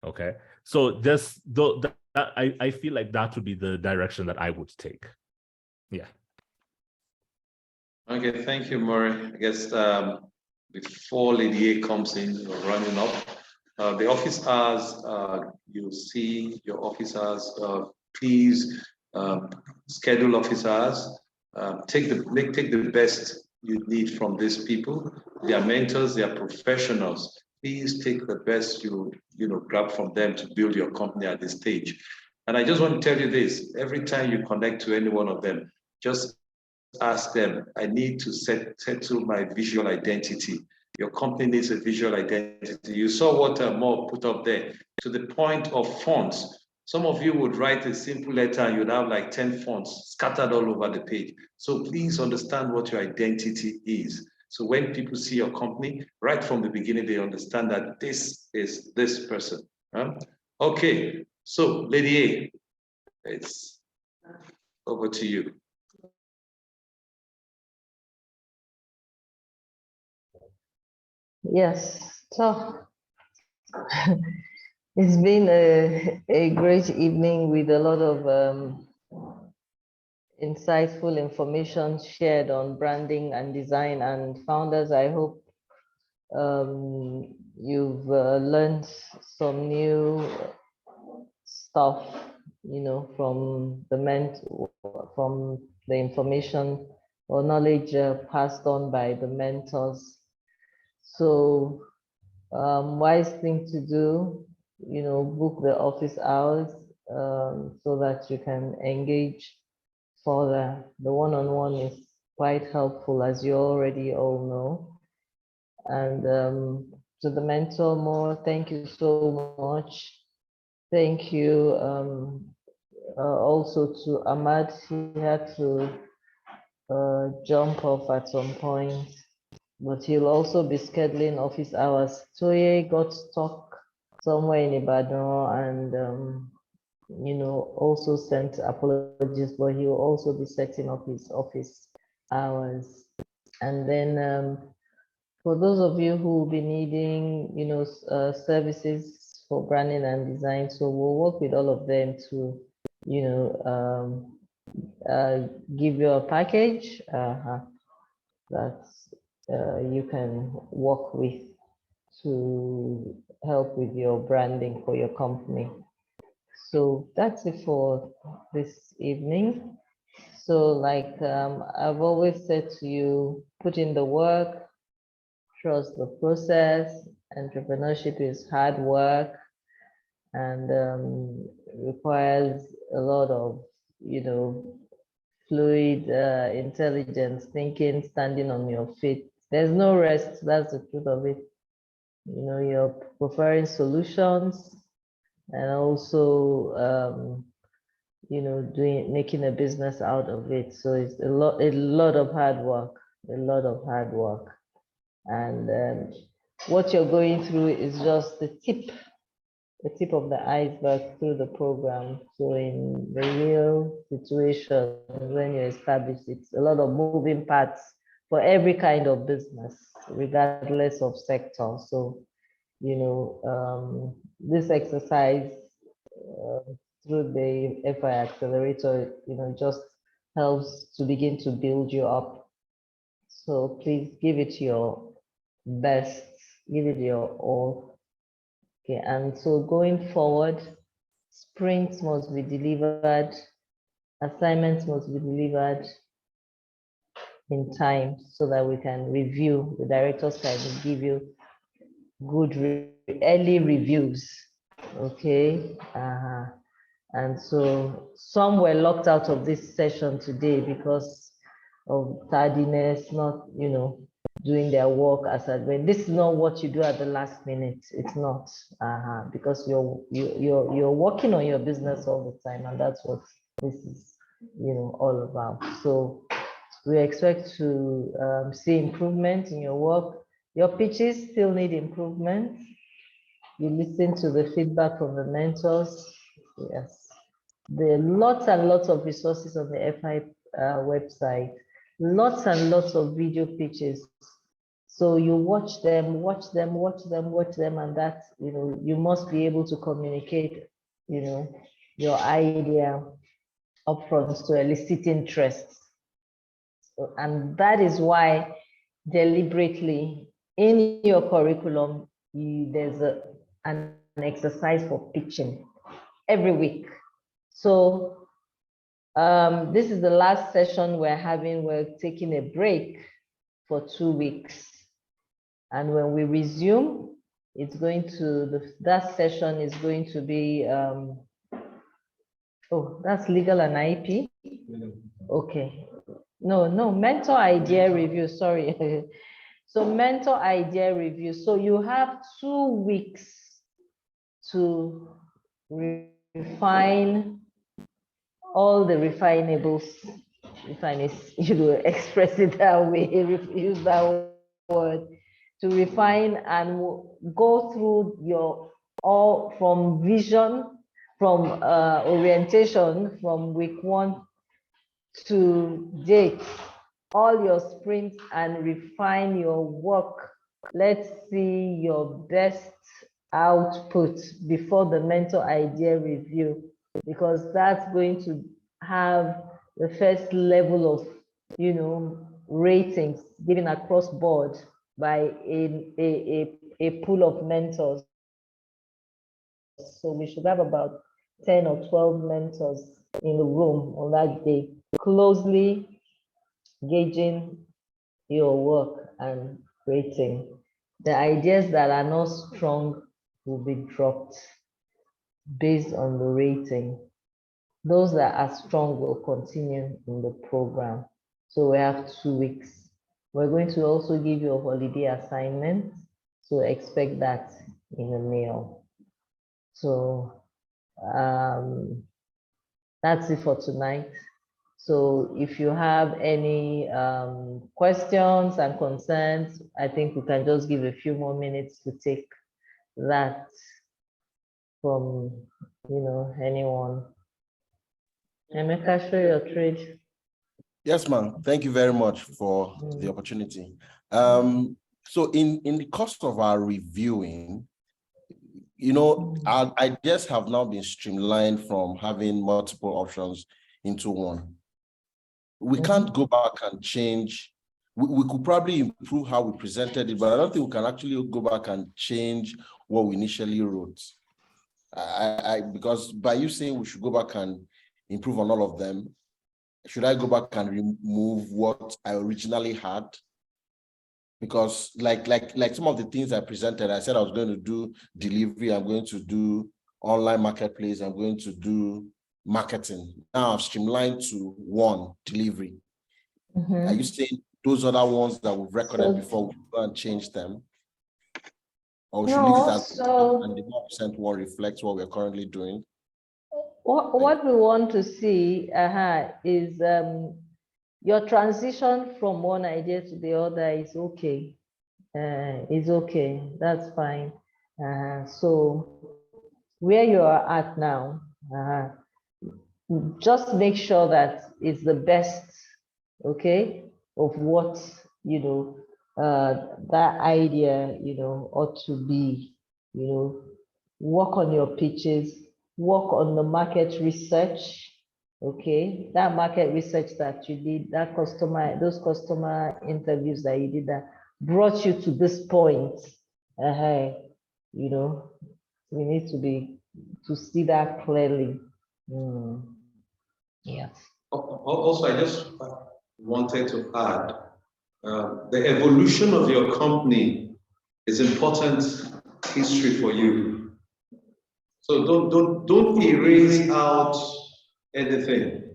Okay, so just I feel like that would be the direction that I would take. Yeah. Okay, thank you, Murray. I guess before Lady A comes in, we're running up. The office hours, you'll see your office hours. Please schedule office hours. Take the best you need from these people. They are mentors, they are professionals. Please take the best you grab from them to build your company at this stage. And I just want to tell you this: every time you connect to any one of them, just ask them, I need to settle my visual identity. Your company needs a visual identity. You saw what Mo put up there. To the point of fonts, some of you would write a simple letter and you'd have like 10 fonts scattered all over the page. So please understand what your identity is. So when people see your company, right from the beginning, they understand that this is this person. Okay, so Lady A, it's over to you. Yes, so it's been a great evening with a lot of insightful information shared on branding and design. And founders, I hope you've learned some new stuff, from the information or knowledge passed on by the mentors. So wise thing to do, book the office hours so that you can engage further. The one-on-one is quite helpful, as you already all know. And to the mentor, Mo, thank you so much. Thank you also to Ahmad. He had to jump off at some point, but he'll also be scheduling office hours. Toye got stuck somewhere in Ibadan and also sent apologies, but he will also be setting up his office hours. And then for those of you who will be needing, services for branding and design, so we'll work with all of them to, give you a package that you can work with to help with your branding for your company. So that's it for this evening. So like I've always said to you, put in the work, trust the process. Entrepreneurship is hard work and requires a lot of, fluid intelligence, thinking, standing on your feet. There's no rest, that's the truth of it. You're preferring solutions and also making a business out of it. So it's a lot of hard work, and what you're going through is just the tip of the iceberg through the program. So in the real situation, when you establish, it's a lot of moving parts for every kind of business, regardless of sector. So this exercise through the FI Accelerator, just helps to begin to build you up. So please give it your best, give it your all. Okay, and so going forward, sprints must be delivered, assignments must be delivered in time so that we can review, the directors can give you good early reviews, okay? And so some were locked out of this session today because of tardiness, not, doing their work as admin. This is not what you do at the last minute. It's not, because you're working on your business all the time, and that's what this is, all about. So we expect to see improvement in your work. Your pitches still need improvement. You listen to the feedback from the mentors. Yes, there are lots and lots of resources on the FI website. Lots and lots of video pitches. So you watch them, and that, you must be able to communicate, your idea upfront to elicit interest. And that is why deliberately in your curriculum, there's an exercise for pitching every week. So this is the last session we're having. We're taking a break for 2 weeks. And when we resume, it's going to, that session is going to be, oh, that's legal and IP. Okay. No, mentor idea review, sorry. So mentor idea review. So you have 2 weeks to refine all the refinables, if I may, express it that way, use that word, to refine and go through your all from vision, from orientation, from week 1 to date, all your sprints, and refine your work. Let's see your best output before the mentor idea review, because that's going to have the first level of, ratings given across board by a pool of mentors. So we should have about 10 or 12 mentors in the room on that day, closely gauging your work and rating. The ideas that are not strong will be dropped based on the rating. Those that are strong will continue in the program. So we have 2 weeks. We're going to also give you a holiday assignment, so expect that in the mail. So that's it for tonight. So if you have any questions and concerns, I think we can just give a few more minutes to take that from, anyone. Emeka, show your trade. Yes, ma'am. Thank you very much for the opportunity. So in the course of our reviewing, our ideas have now been streamlined from having multiple options into one. We can't go back and change. We could probably improve how we presented it, but I don't think we can actually go back and change what we initially wrote. Because by you saying we should go back and improve on all of them, should I go back and remove what I originally had? Because like some of the things I presented, I said I was going to do delivery, I'm going to do online marketplace, I'm going to do marketing. Now I've streamlined to one, delivery. Are you saying those other ones that we've recorded before, we go and change them? Or we should leave it as and the 1% one reflects what we're currently doing? What we want to see is your transition from one idea to the other is okay. That's fine. So where you are at now, just make sure that it's the best, okay, of what, that idea, ought to be, work on your pitches, work on the market research, okay? That market research that you did, those customer interviews that you did that brought you to this point, we need to see that clearly. Yes. Also, I just wanted to add, the evolution of your company is important history for you. So don't erase out anything.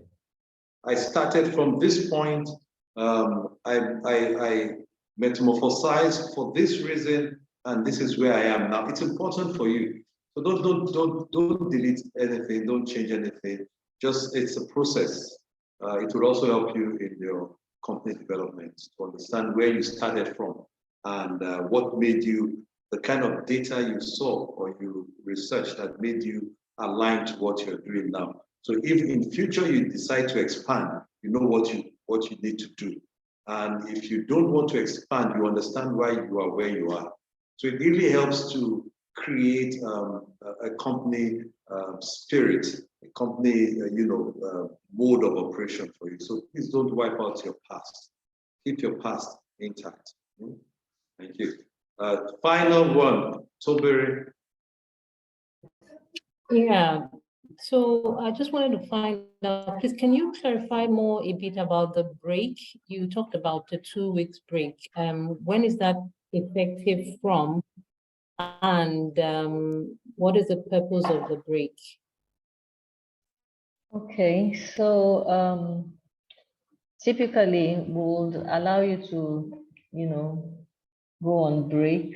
I started from this point. I metamorphosize for this reason, and this is where I am now. It's important for you. So don't delete anything, don't change anything. Just, it's a process. It will also help you in your company development to understand where you started from and what made you, the kind of data you saw or you researched that made you align to what you're doing now. So if in future you decide to expand, you know what you need to do. And if you don't want to expand, you understand why you are where you are. So it really helps to create a company spirit, a company mode of operation for you. So please don't wipe out your past. Keep your past intact. Thank you. Final one, Toberi. Yeah. So I just wanted to find out, please, can you clarify more a bit about the break? You talked about the 2 weeks break. When is that effective from? And what is the purpose of the break? Okay, so typically would allow you to, go on break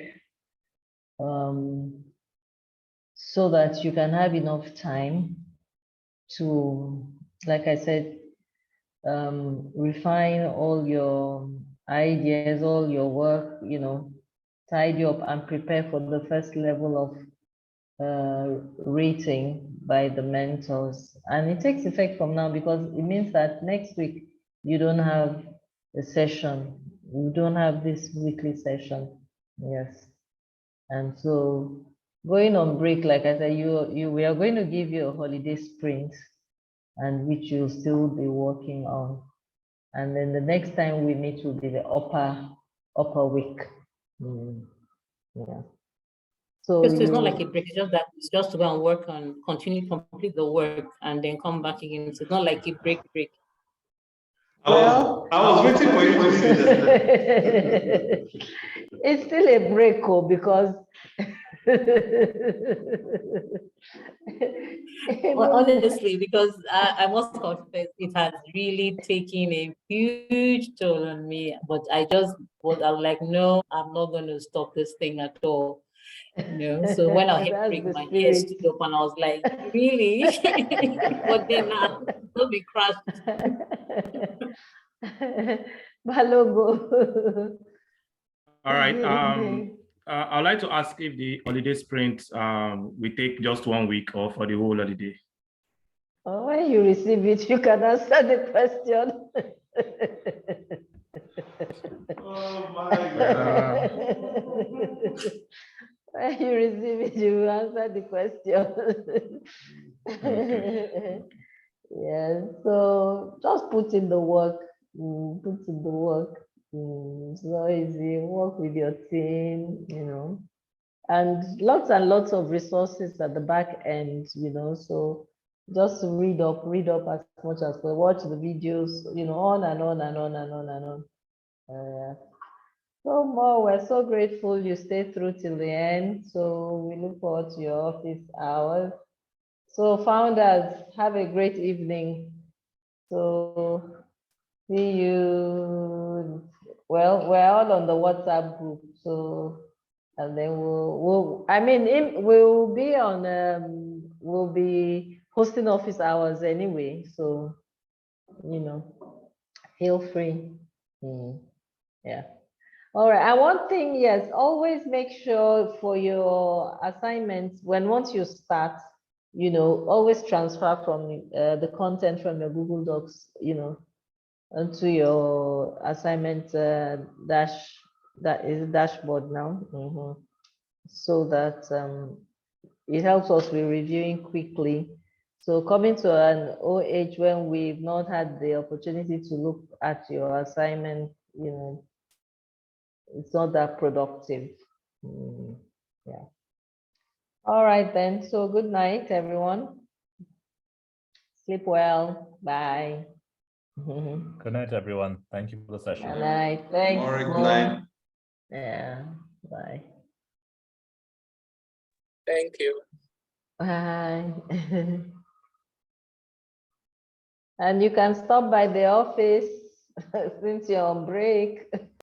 so that you can have enough time to, like I said, refine all your ideas, all your work, tidy up and prepare for the first level of rating by the mentors. And it takes effect from now because it means that next week you don't have a session. You don't have this weekly session. Yes. And so going on break, like I said, we are going to give you a holiday sprint and which you'll still be working on. And then the next time we meet will be the upper week. Yeah. So it's not like a break, it's just that it's just to go and work on, continue, complete the work and then come back again. So it's not like a break. Well, I was waiting for you to say that. It's still a break, because well, honestly, because I must confess, it has really taken a huge toll on me. But I was like, no, I'm not going to stop this thing at all. So when I hit break, my ears stood up and I was like, really? But then don't be crashed. Balogo. All right. I'd like to ask if the holiday sprint we take just 1 week or for the whole holiday. Oh, when you receive it, you can answer the question. Oh my God. When you receive it, you answer the question. Okay. Yeah, so just put in the work. Put in the work. It's not easy. Work with your team, and lots of resources at the back end, so just read up as much as possible, watch the videos, on and on and on and on and on. So more, we're so grateful you stayed through till the end. So we look forward to your office hours. So founders, have a great evening. So see you. Well, we're all on the WhatsApp group. So, and then we'll be on, we'll be hosting office hours anyway. So, feel free. Yeah. All right. And one thing, yes, always make sure for your assignments, once you start, always transfer from the content from your Google Docs, onto your assignment dashboard now. So that it helps us with reviewing quickly. So coming to an OH when we've not had the opportunity to look at your assignment, it's not that productive. Yeah. All right then. So good night, everyone. Sleep well. Bye. Good night, everyone. Thank you for the session. Good night. Thanks. Good night. Yeah. Bye. Thank you. Bye. And you can stop by the office since you're on break.